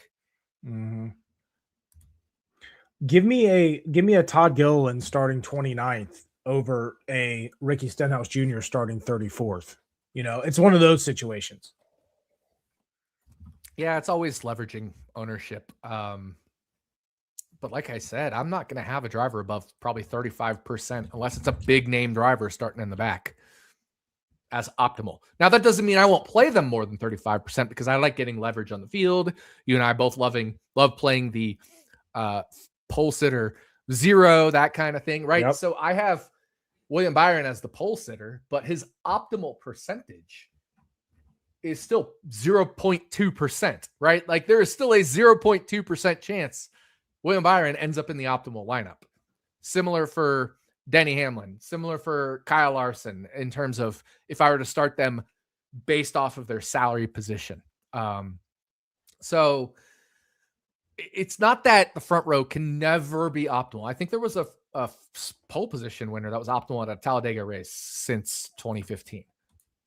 Give me a Todd Gilliland starting 29th over a Ricky Stenhouse Jr. starting 34th. It's one of those situations. Yeah, it's always leveraging ownership. But like I said, I'm not going to have a driver above probably 35% unless it's a big name driver starting in the back as optimal. Now, that doesn't mean I won't play them more than 35% because I like getting leverage on the field. You and I both love playing the pole sitter 0, that kind of thing, right? Yep. So I have William Byron as the pole sitter, but his optimal percentage is still 0.2%, right? Like there is still a 0.2% chance William Byron ends up in the optimal lineup. Similar for Denny Hamlin, similar for Kyle Larson in terms of if I were to start them based off of their salary position. So it's not that the front row can never be optimal. I think there was a pole position winner that was optimal at a Talladega race since 2015.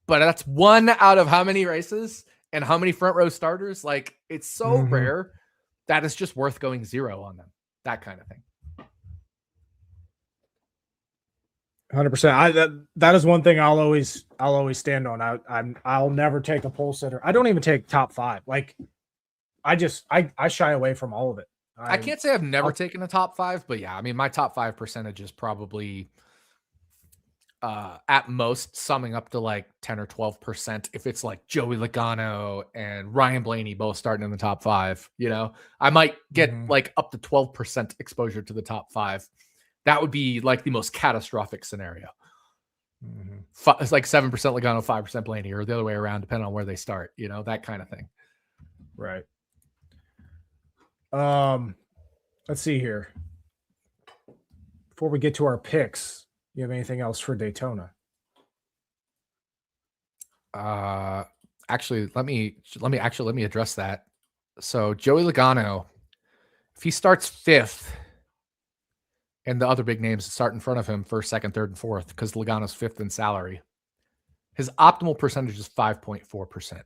But that's 1 out of how many races and how many front row starters? Like it's so rare that it's just worth going 0 on them. That kind of thing. 100%. That is one thing I'll always stand on. I'll never take a pole sitter. I don't even take top 5. Like I shy away from all of it. I can't say I've never taken a top 5, but yeah, I mean, my top 5 percentage is probably at most summing up to like 10 or 12% if it's like Joey Logano and Ryan Blaney both starting in the top 5. I might get like up to 12% exposure to the top 5. That would be like the most catastrophic scenario. It's like 7% Logano, 5% Blaney, or the other way around, depending on where they start, that kind of thing. Right. Let's see here. Before we get to our picks, you have anything else for Daytona? Actually, let me address that. So Joey Logano, if he starts 5th, and the other big names start in front of him, 1st, 2nd, 3rd, and 4th, because Logano's 5th in salary, his optimal percentage is 5.4%.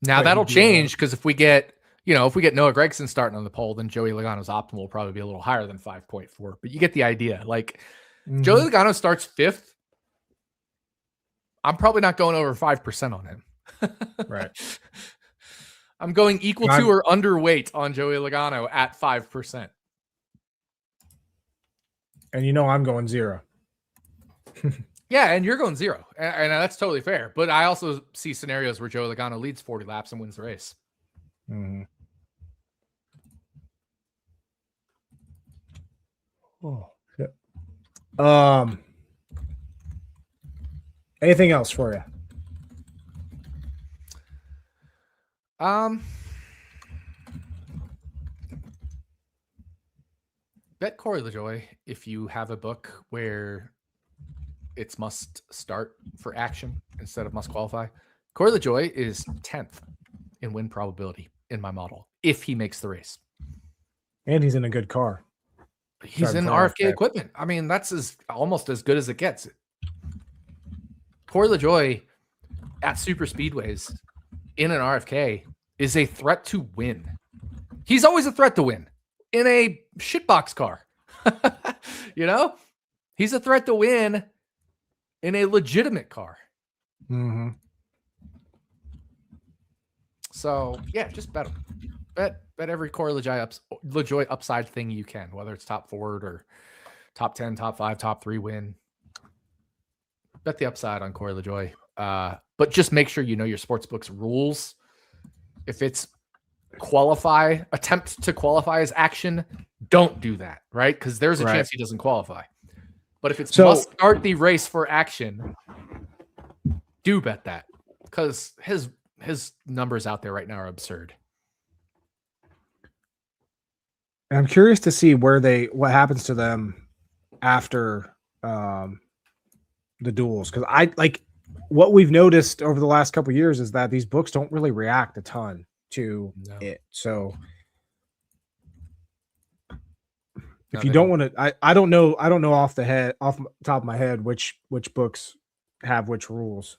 Now that'll change because if we get Noah Gragson starting on the pole, then Joey Logano's optimal will probably be a little higher than 5.4. But you get the idea. Like Joey Logano starts 5th, I'm probably not going over 5% on him. Right. I'm going equal to or underweight on Joey Logano at 5%. And I'm going 0. Yeah, and you're going 0. And that's totally fair. But I also see scenarios where Joey Logano leads 40 laps and wins the race. Oh, shit. Anything else for you? Bet Corey LaJoie if you have a book where it's must start for action instead of must qualify. Corey LaJoie is 10th in win probability in my model if he makes the race. And he's in a good car. He's in RFK equipment. I mean, that's almost as good as it gets. Corey LaJoie at super speedways in an RFK is a threat to win. He's always a threat to win in a shitbox car. He's a threat to win in a legitimate car. So yeah, just bet him. Bet every Corey LaJoie upside thing you can, whether it's top 4 or top 10, top 5, top 3 win. Bet the upside on Corey LaJoie. But just make sure you know your sportsbook's rules. If it's attempt to qualify as action, don't do that, right? Because there's a chance he doesn't qualify. But if it's must start the race for action, do bet that, because his numbers out there right now are absurd. And I'm curious to see what happens to them after the duels, because what we've noticed over the last couple of years is that these books don't really react a ton to it. So if you don't want to, I don't know off the top of my head which books have which rules.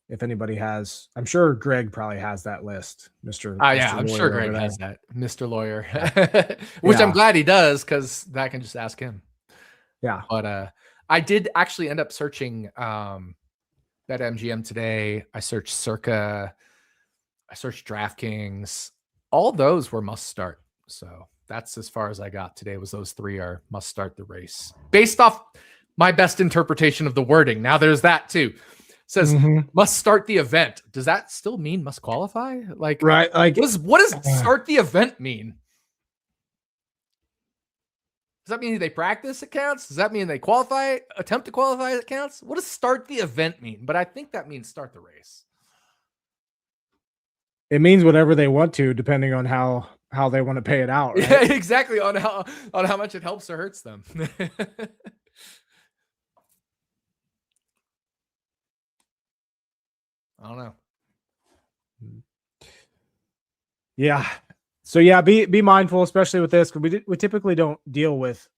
If anybody has, I'm sure Greg probably has that list, Mr. Yeah, I'm sure Greg has that, Mr. Lawyer, which I'm glad he does, because I can just ask him. Yeah. But I did actually end up searching BetMGM today. I searched Circa. I searched DraftKings. All those were must start. So that's as far as I got today. Was those 3 are must start the race based off my best interpretation of the wording. Now there's that too. Says must start the event. Does that still mean must qualify? Right. What does start the event mean? Does that mean they practice? It counts? Does that mean they attempt to qualify? It counts? What does start the event mean? But I think that means start the race. It means whatever they want to, depending on how they want to pay it out. Right? Yeah, exactly. On how much it helps or hurts them. I don't know. Yeah. So yeah, be mindful, especially with this, because we typically don't deal with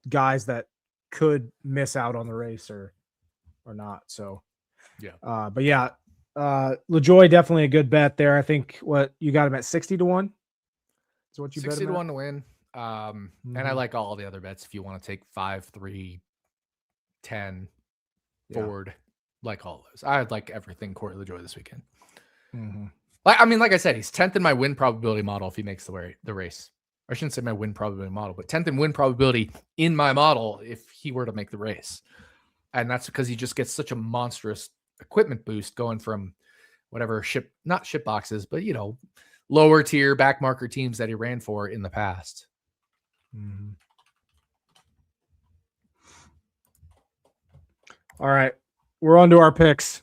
guys that could miss out on the race or not. So yeah. But yeah, LaJoie definitely a good bet there. I think what you got him at 60 to 1. So what you bet 60 him to at? 1 to win. And I like all the other bets if you want to take 5, 3, 10 forward. Like all those. I like everything Corey LaJoie this weekend. Mm-hmm. Like I said, he's 10th in my win probability model if he makes the race. I shouldn't say my win probability model, but 10th in win probability in my model if he were to make the race. And that's because he just gets such a monstrous equipment boost going from whatever not ship boxes, but lower tier back marker teams that he ran for in the past. Mm-hmm. All right. We're on to our picks.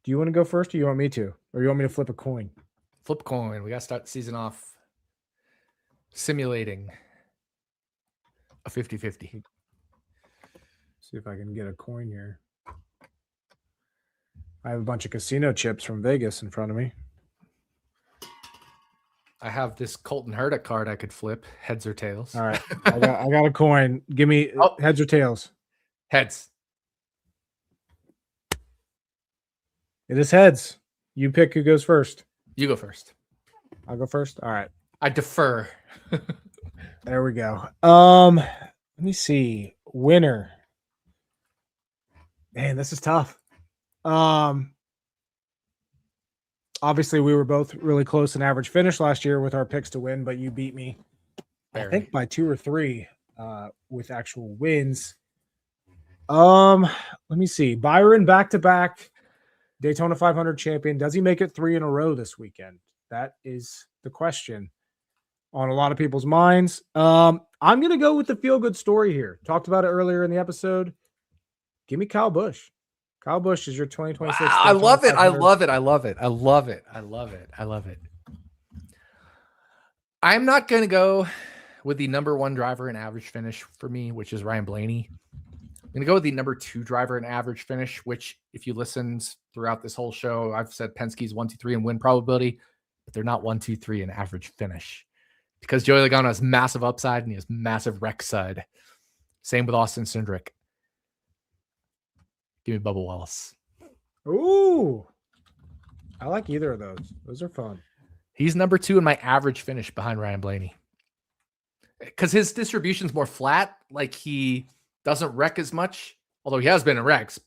Do you want to go first or you want me to? Or you want me to flip a coin? Flip a coin. We got to start the season off simulating a 50-50. See if I can get a coin here. I have a bunch of casino chips from Vegas in front of me. I have this Colton Herta card I could flip. Heads or tails. All right. I got a coin. Give me heads or tails. Heads. It is heads. You pick who goes first. You go first. I'll go first. All right. I defer. There we go. Let me see. Winner. Man, this is tough. Obviously we were both really close in average finish last year with our picks to win, but you beat me, I think, by 2 or 3 with actual wins. Let me see. Byron back-to-back Daytona 500 champion. Does he make it 3 in a row this weekend? That is the question on a lot of people's minds. I'm going to go with the feel-good story here. Talked about it earlier in the episode. Give me Kyle Busch. Kyle Busch is your 2026. Wow, I love it. I love it. I love it. I love it. I love it. I love it. I'm not going to go with the number 1 driver in average finish for me, which is Ryan Blaney. I'm going to go with the number 2 driver in average finish, which if you listened throughout this whole show, I've said Penske's 1, 2, 3 in win probability, but they're not 1, 2, 3 in average finish because Joey Logano has massive upside and he has massive wreck side. Same with Austin Cindric. Give me Bubba Wallace. Ooh. I like either of those. Those are fun. He's number 2 in my average finish behind Ryan Blaney. Because his distribution's more flat. Like he doesn't wreck as much, although he has been in wrecks.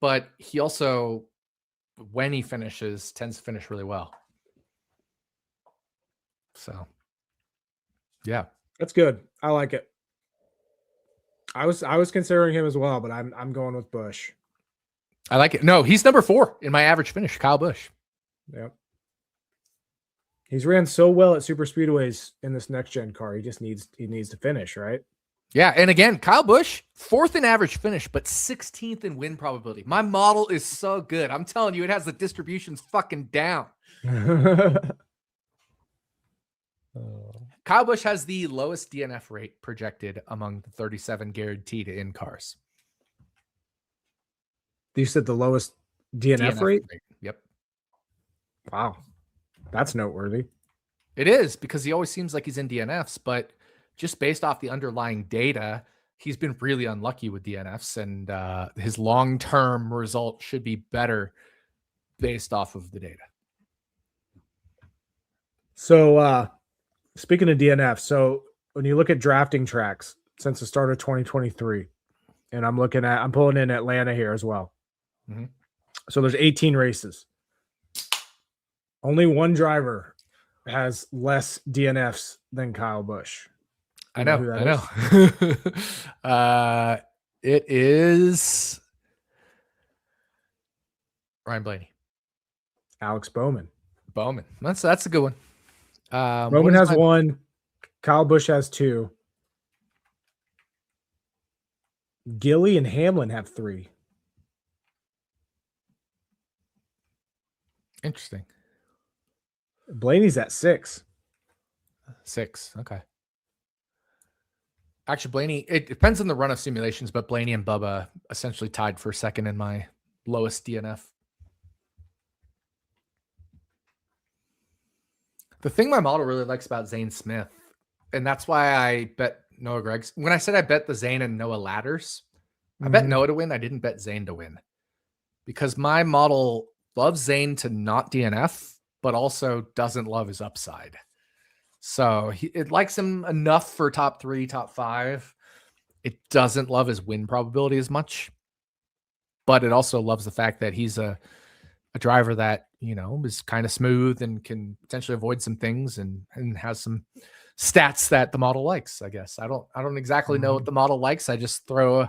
But he also, when he finishes, tends to finish really well. So, yeah. That's good. I like it. I was considering him as well, but I'm going with Busch. I like it. No, he's number 4 in my average finish, Kyle Busch. Yep. He's ran so well at super speedways in this next gen car. He needs to finish, right? Yeah, and again, Kyle Busch, 4th in average finish, but 16th in win probability. My model is so good. I'm telling you, it has the distributions fucking down. Kyle Busch has the lowest DNF rate projected among the 37 guaranteed in cars. You said the lowest DNF rate? Yep. Wow. That's noteworthy. It is because he always seems like he's in DNFs, but just based off the underlying data, he's been really unlucky with DNFs, and his long-term result should be better based off of the data. So, speaking of DNF, so when you look at drafting tracks since the start of 2023, and I'm pulling in Atlanta here as well. Mm-hmm. So there's 18 races. Only one driver has less DNFs than Kyle Busch. I know. It is Ryan Blaney. Alex Bowman. That's a good one. Bowman has 1. Kyle Busch has 2. Gilly and Hamlin have 3. Interesting. Blaney's at 6. 6. Okay. Actually, Blaney, it depends on the run of simulations, but Blaney and Bubba essentially tied for 2nd in my lowest DNF. The thing my model really likes about Zane Smith, and that's why I bet Noah Greggs. When I said I bet the Zane and Noah ladders, I bet Noah to win. I didn't bet Zane to win because my model loves Zane to not DNF, but also doesn't love his upside. So it likes him enough for top 3, top 5. It doesn't love his win probability as much. but it also loves the fact that he's a driver that, is kind of smooth and can potentially avoid some things and has some stats that the model likes, I guess. I don't exactly know what the model likes. I just throw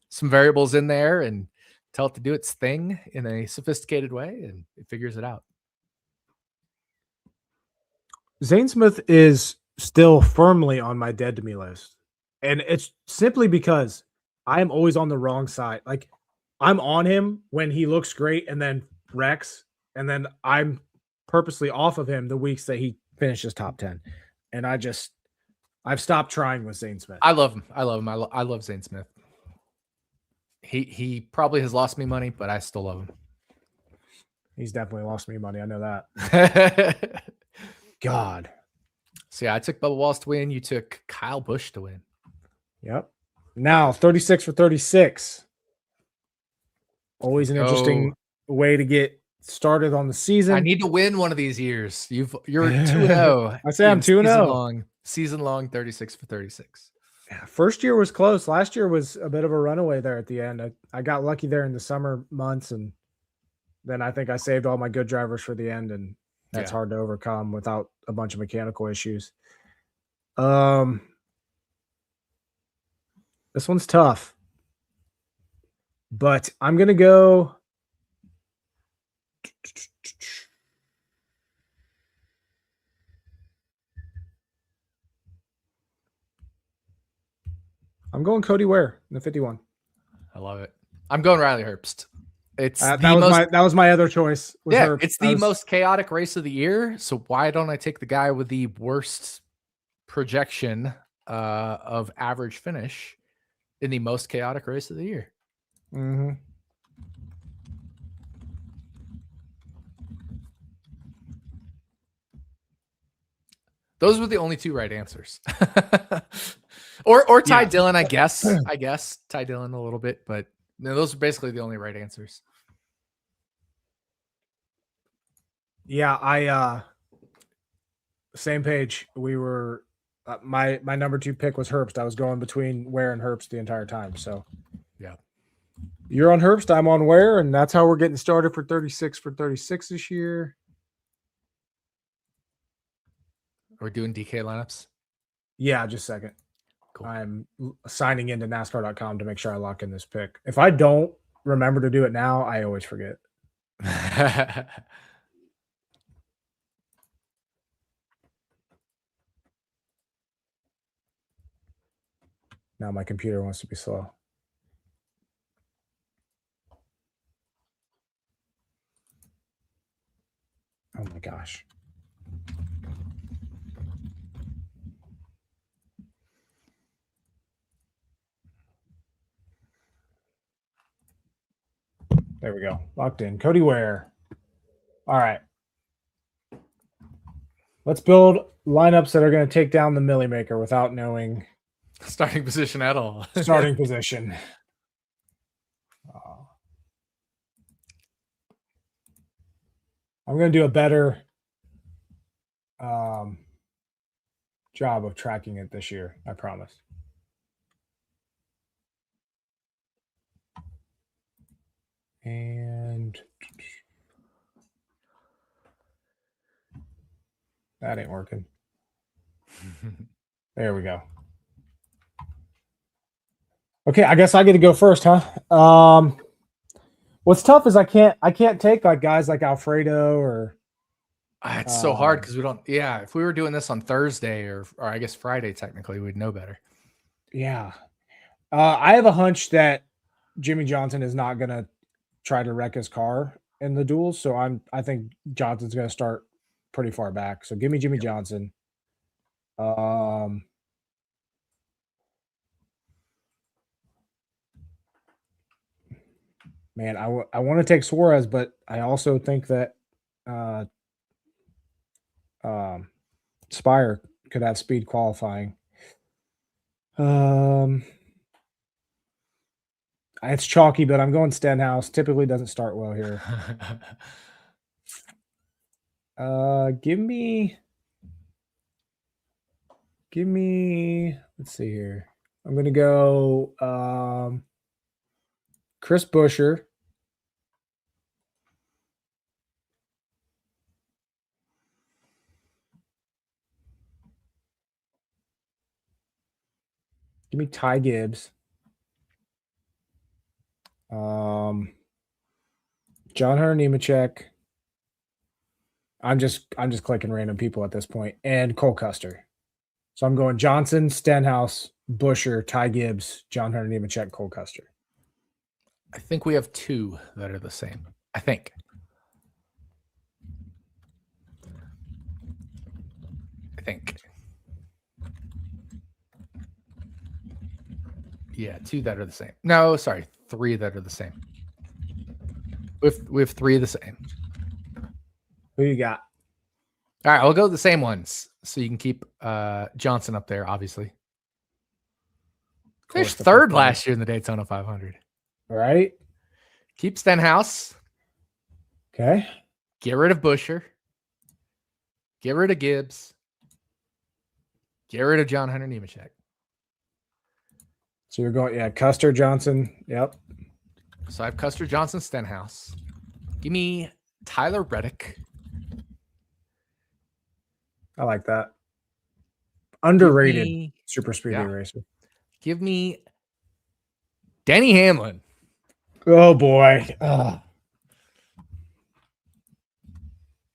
some variables in there and tell it to do its thing in a sophisticated way, and it figures it out. Zane Smith is still firmly on my dead to me list. And it's simply because I am always on the wrong side. Like, I'm on him when he looks great and then wrecks, and then I'm purposely off of him the weeks that he finishes top 10. And I've stopped trying with Zane Smith. I love him. I love Zane Smith. He probably has lost me money, but I still love him. He's definitely lost me money. I know that. God. So yeah, I took Bubba Wallace to win. You took Kyle Busch to win. Yep. Now 36 for 36. Always an interesting way to get started on the season. I need to win one of these years. You're 2-0. I say I'm 2-0. Season long 36 for 36. Yeah, first year was close. Last year was a bit of a runaway there at the end. I got lucky there in the summer months, and then I think I saved all my good drivers for the end, and that's hard to overcome without a bunch of mechanical issues. This one's tough, but I'm going to go. I'm going Cody Ware in the 51. I love it. I'm going Riley Herbst. It's that was my other choice. Yeah, it's the most chaotic race of the year. So why don't I take the guy with the worst projection of average finish in the most chaotic race of the year? Mm-hmm. Those were the only two right answers. or Ty Dillon, I guess. Ty Dillon a little bit, but no, those are basically the only right answers. Yeah, same page. We were my number 2 pick was Herbst. I was going between Ware and Herbst the entire time. So yeah. You're on Herbst, I'm on Ware, and that's how we're getting started for 36 for 36 this year. We're doing DK lineups? Yeah, just a second. Cool. I'm signing into NASCAR.com to make sure I lock in this pick. If I don't remember to do it now, I always forget. Now my computer wants to be slow. Oh my gosh. There we go. Locked in. Cody Ware. All right. Let's build lineups that are going to take down the Millie Maker without knowing starting position at all. Starting position. I'm going to do a better job of tracking it this year. I promise. And that ain't working. There we go. Okay, I guess I get to go first, huh? What's tough is I can't take like guys like Alfredo or it's so hard because we don't. Yeah, if we were doing this on Thursday or I guess Friday, technically, we'd know better. Yeah, I have a hunch that Jimmy Johnson is not gonna try to wreck his car in the duels, so I think Johnson's gonna start pretty far back. So give me Jimmy Johnson. Man, I want to take Suarez, but I also think that Spire could have speed qualifying. It's chalky, but I'm going Stenhouse. Typically doesn't start well here. Give me. Let's see here. I'm gonna go Chris Buescher Give me Ty Gibbs. John Hunter Nemechek. I'm just clicking random people at this point, and Cole Custer. So I'm going Johnson, Stenhouse, Buescher, Ty Gibbs, John Hunter Nemechek, Cole Custer. I think we have 2 that are the same. I think. Yeah, 2 that are the same. No, sorry, 3 that are the same. We have 3 the same. Who you got? All right, I'll go with the same ones so you can keep Johnson up there, obviously. Finished 3rd last year in the Daytona 500. All right. Keep Stenhouse. Okay. Get rid of Buescher. Get rid of Gibbs. Get rid of John Hunter Nemechek. So you're going, Custer, Johnson. Yep. So I have Custer, Johnson, Stenhouse. Give me Tyler Reddick. I like that. Underrated super speedy racer. Give me Denny Hamlin. Oh, boy.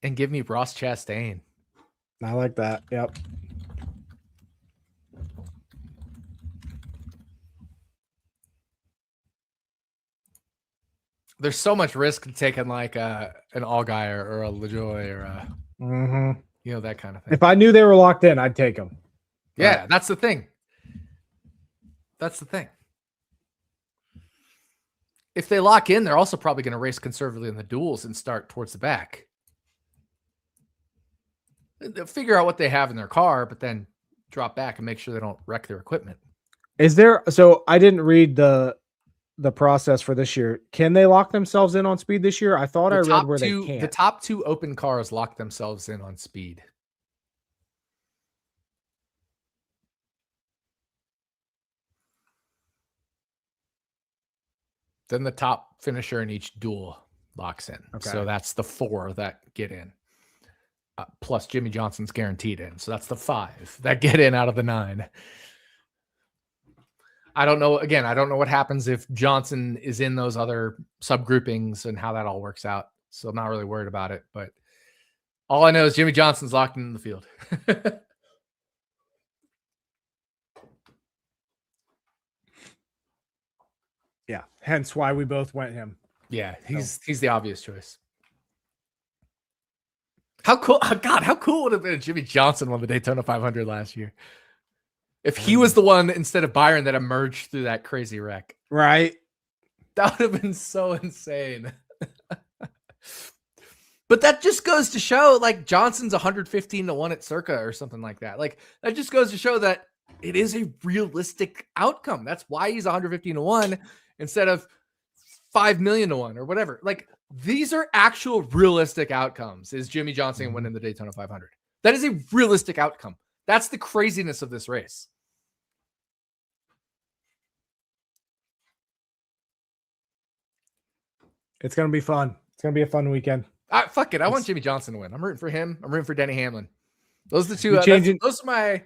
And give me Ross Chastain. I like that. Yep. There's so much risk in taking like an Allgaier or a LaJoy or a, that kind of thing. If I knew they were locked in, I'd take them. Yeah, that's the thing. If they lock in, they're also probably going to race conservatively in the duels and start towards the back. They'll figure out what they have in their car, but then drop back and make sure they don't wreck their equipment. So I didn't read the process for this year. Can they lock themselves in on speed this year? I thought I read where they can't. The top 2 open cars lock themselves in on speed. Then the top finisher in each duel locks in. Okay. So that's the 4 that get in. Plus Jimmy Johnson's guaranteed in. So that's the 5 that get in out of the 9. I don't know. Again, I don't know what happens if Johnson is in those other subgroupings and how that all works out. So I'm not really worried about it. But all I know is Jimmy Johnson's locked in the field. Yeah. Hence why we both went him. Yeah. He's the obvious choice. How cool. Oh God, how cool would it have been if Jimmy Johnson won the Daytona 500 last year? If he was the one instead of Byron that emerged through that crazy wreck. Right. That would have been so insane. But that just goes to show like Johnson's 115-1 at Circa or something like that. Like that just goes to show that it is a realistic outcome. That's why he's 115-1 instead of 5 million to 1 or whatever. Like these are actual realistic outcomes. Is Jimmy Johnson winning the Daytona 500? That is a realistic outcome. That's the craziness of this race. It's going to be fun. It's going to be a fun weekend. Fuck it. I want Jimmy Johnson to win. I'm rooting for him. I'm rooting for Denny Hamlin. Those are the 2. Those are my,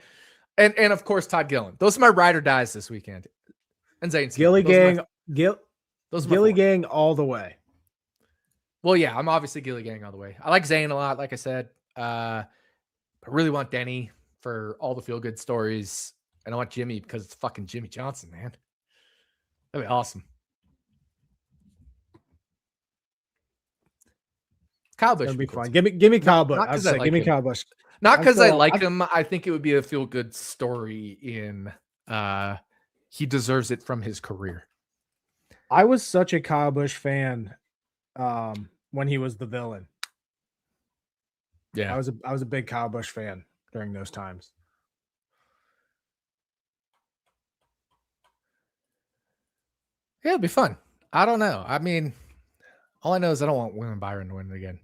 and of course, Todd Gillen. Those are my ride or dies this weekend. And Zane. Gilly gang all the way. Well, yeah, I'm obviously Gilly gang all the way. I like Zane a lot. Like I said, I really want Denny for all the feel good stories. And I want Jimmy because it's fucking Jimmy Johnson, man. That'd be awesome. Kyle Busch would be fun. Give me Kyle Busch. Give me Kyle Busch. Not because I like him. I think it would be a feel good story in he deserves it from his career. I was such a Kyle Busch fan when he was the villain. Yeah. I was a big Kyle Busch fan during those times. Yeah, it'd be fun. I don't know. I mean, all I know is I don't want William Byron to win it again.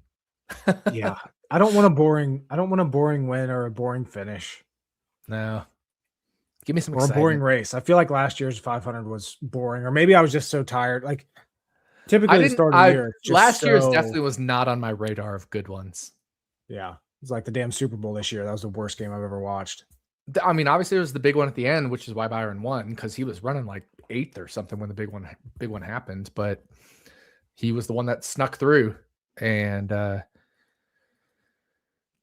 Yeah. I don't want a boring win or a boring finish. No. Give me some excitement. A boring race. I feel like last year's 500 was boring, or maybe I was just so tired. Like typically the start of the year. Last year's definitely was not on my radar of good ones. Yeah. It's like the damn Super Bowl this year. That was the worst game I've ever watched. I mean, obviously there was the big one at the end, which is why Byron won, because he was running like 8th or something when the big one happened. But he was the one that snuck through. And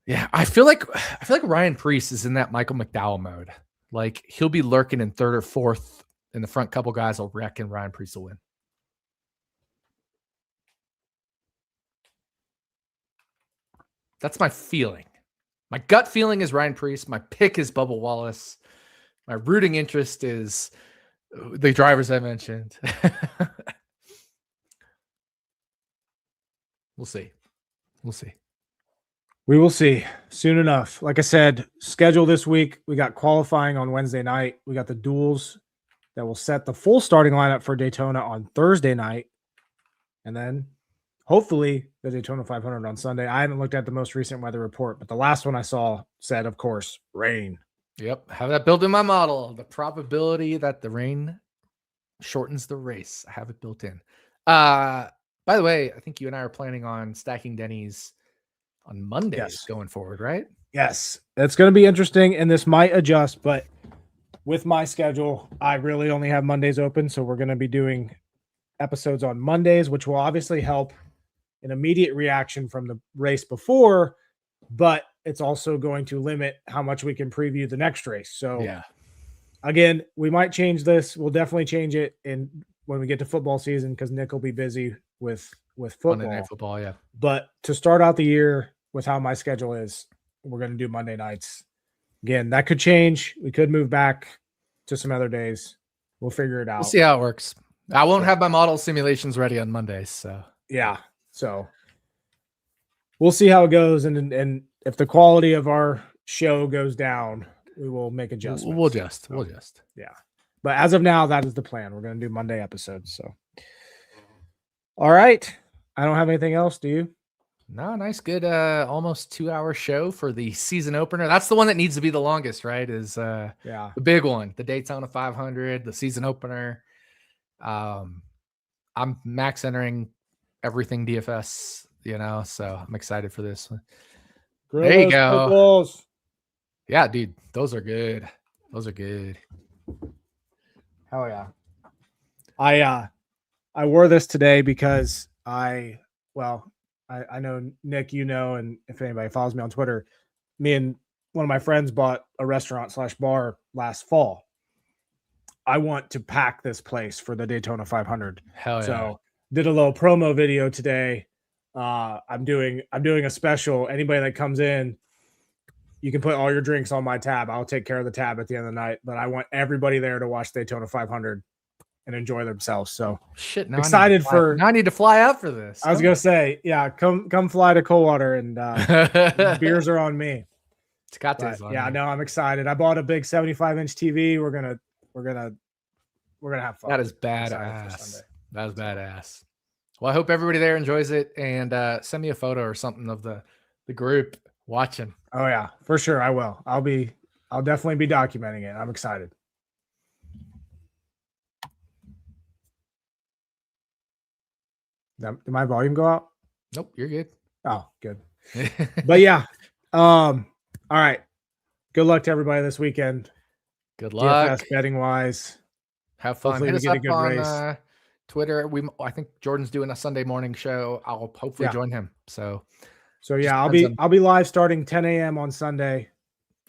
yeah, I feel like Ryan Preece is in that Michael McDowell mode. Like he'll be lurking in 3rd or 4th, and the front couple guys will wreck, and Ryan Preece will win. That's my feeling. My gut feeling is Ryan Preece. My pick is Bubba Wallace. My rooting interest is the drivers I mentioned. We'll see. We'll see. We will see soon enough. Like I said, schedule this week. We got qualifying on Wednesday night. We got the duels that will set the full starting lineup for Daytona on Thursday night. And then hopefully the Daytona 500 on Sunday. I haven't looked at the most recent weather report, but the last one I saw said, of course, rain. Yep. Have that built in my model. The probability that the rain shortens the race. I have it built in. By the way, I think you and I are planning on stacking Denny's on Mondays going forward, right? Yes. It's going to be interesting, and this might adjust, but with my schedule, I really only have Mondays open. So we're going to be doing episodes on Mondays, which will obviously help an immediate reaction from the race before, but it's also going to limit how much we can preview the next race. So yeah, again, we might change this. We'll definitely change it when we get to football season, because Nick will be busy with football. Monday Night Football, yeah. But to start out the year with how my schedule is, we're going to do Monday nights. Again, that could change. We could move back to some other days. We'll figure it out. We'll see how it works. I won't have my model simulations ready on Mondays, so yeah. So we'll see how it goes, and if the quality of our show goes down, we will make adjustments. We'll adjust. Yeah. But as of now, that is the plan. We're going to do Monday episodes. So, all right. I don't have anything else. Do you? No, nice, good, almost 2-hour show for the season opener. That's the one that needs to be the longest, right? Is the big one, the Daytona 500, the season opener. I'm max entering everything DFS, so I'm excited for this one. There you go. Purples. Yeah, dude, those are good. Hell yeah. I wore this today because I know Nick, and if anybody follows me on Twitter, me and one of my friends bought a restaurant/bar last fall. I want to pack this place for the Daytona 500. Hell yeah. So did a little promo video today. I'm doing a special. Anybody that comes in, you can put all your drinks on my tab. I'll take care of the tab at the end of the night, but I want everybody there to watch Daytona 500 and enjoy themselves. So shit, excited I need to fly out for this. I was going to say, yeah, come fly to Coldwater, and beers are on me. It's got to. Yeah, no, I'm excited. I bought a big 75-inch TV. We're gonna have fun. That is badass. That is badass. Well, I hope everybody there enjoys it, and send me a photo or something of the group watching. Oh yeah, for sure. I will. I'll definitely be documenting it. I'm excited. Did my volume go out? Nope, you're good. Oh, good. But yeah. All right. Good luck to everybody this weekend. Good luck. DFS betting wise. Have fun. Hopefully Hit we us get a up good on race. Twitter. I think Jordan's doing a Sunday morning show. I'll hopefully join him. So yeah, I'll be live starting 10 a.m. on Sunday.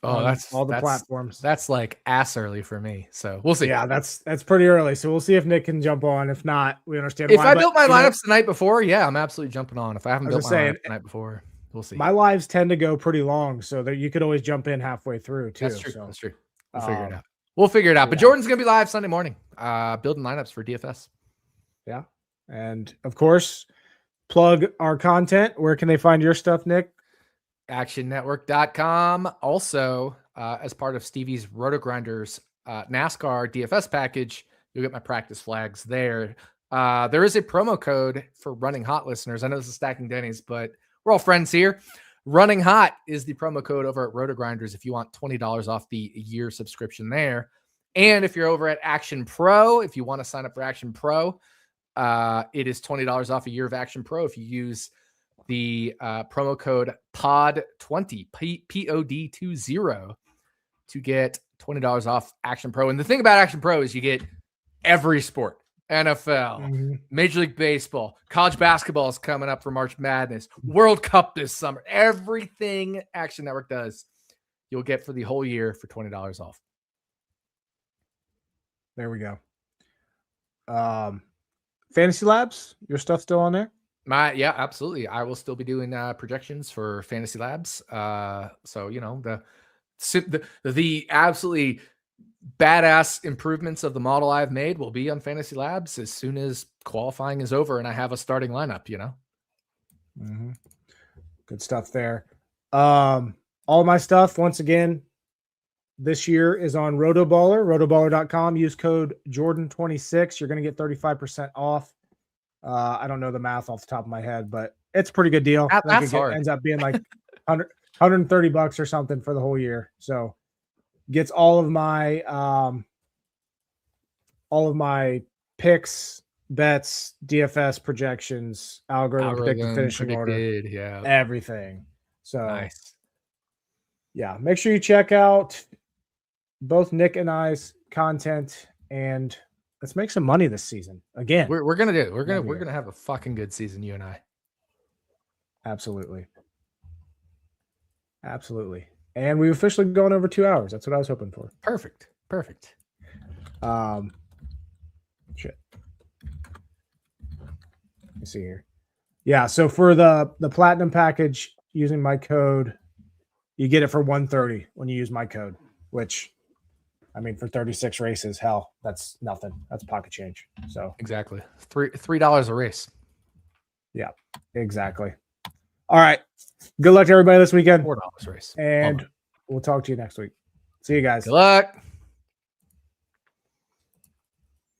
Oh, that's all the platforms. That's like ass early for me. So we'll see. Yeah, that's pretty early. So we'll see if Nick can jump on. If not, we understand. If I built my lineups the night before, yeah, I'm absolutely jumping on. If I haven't built my lineups the night before, we'll see. My lives tend to go pretty long, so that you could always jump in halfway through too. That's true. So, that's true. We'll figure it out. But Jordan's gonna be live Sunday morning, building lineups for DFS. Yeah, and of course, plug our content. Where can they find your stuff, Nick? actionnetwork.com. Also, as part of Stevie's RotoGrinders NASCAR DFS package, you'll get my practice flags there. There is a promo code for Running Hot listeners. I know this is Stacking Dennys, but we're all friends here. Running Hot is the promo code over at RotoGrinders if you want $20 off the year subscription there. And if you're over at Action Pro, if you want to sign up for Action Pro, it is $20 off a year of Action Pro if you use the promo code POD20, POD20. to get $20 off Action Pro. And the thing about Action Pro is you get every sport. NFL, Major League Baseball, college basketball is coming up for March Madness, World Cup this summer. Everything Action Network does, you'll get for the whole year for $20 off. There we go. Fantasy Labs, your stuff still on there? Yeah, absolutely. I will still be doing projections for Fantasy Labs. So the absolutely badass improvements of the model I've made will be on Fantasy Labs as soon as qualifying is over and I have a starting lineup, Good stuff there. All my stuff, once again, this year is on RotoBaller, rotoballer.com. Use code Jordan26. You're going to get 35% off. I don't know the math off the top of my head, but it's a pretty good deal. That's hard. Ends up being like $130 or something for the whole year. So gets all of my picks, bets, DFS projections, algorithm predicted finishing order, everything. So nice. Yeah, make sure you check out both Nick and I's content, and let's make some money this season. Again, we're gonna have a fucking good season, you and I. Absolutely. And we've officially gone over 2 hours. That's what I was hoping for. Perfect. Shit. Let me see here. Yeah, so for the platinum package, using my code, you get it for $130 when you use my code, which, I mean, for 36 races, hell, that's nothing. That's pocket change. So exactly. $3 a race. Yeah, exactly. All right. Good luck to everybody this weekend. $4 a race. And we'll talk to you next week. See you guys. Good luck.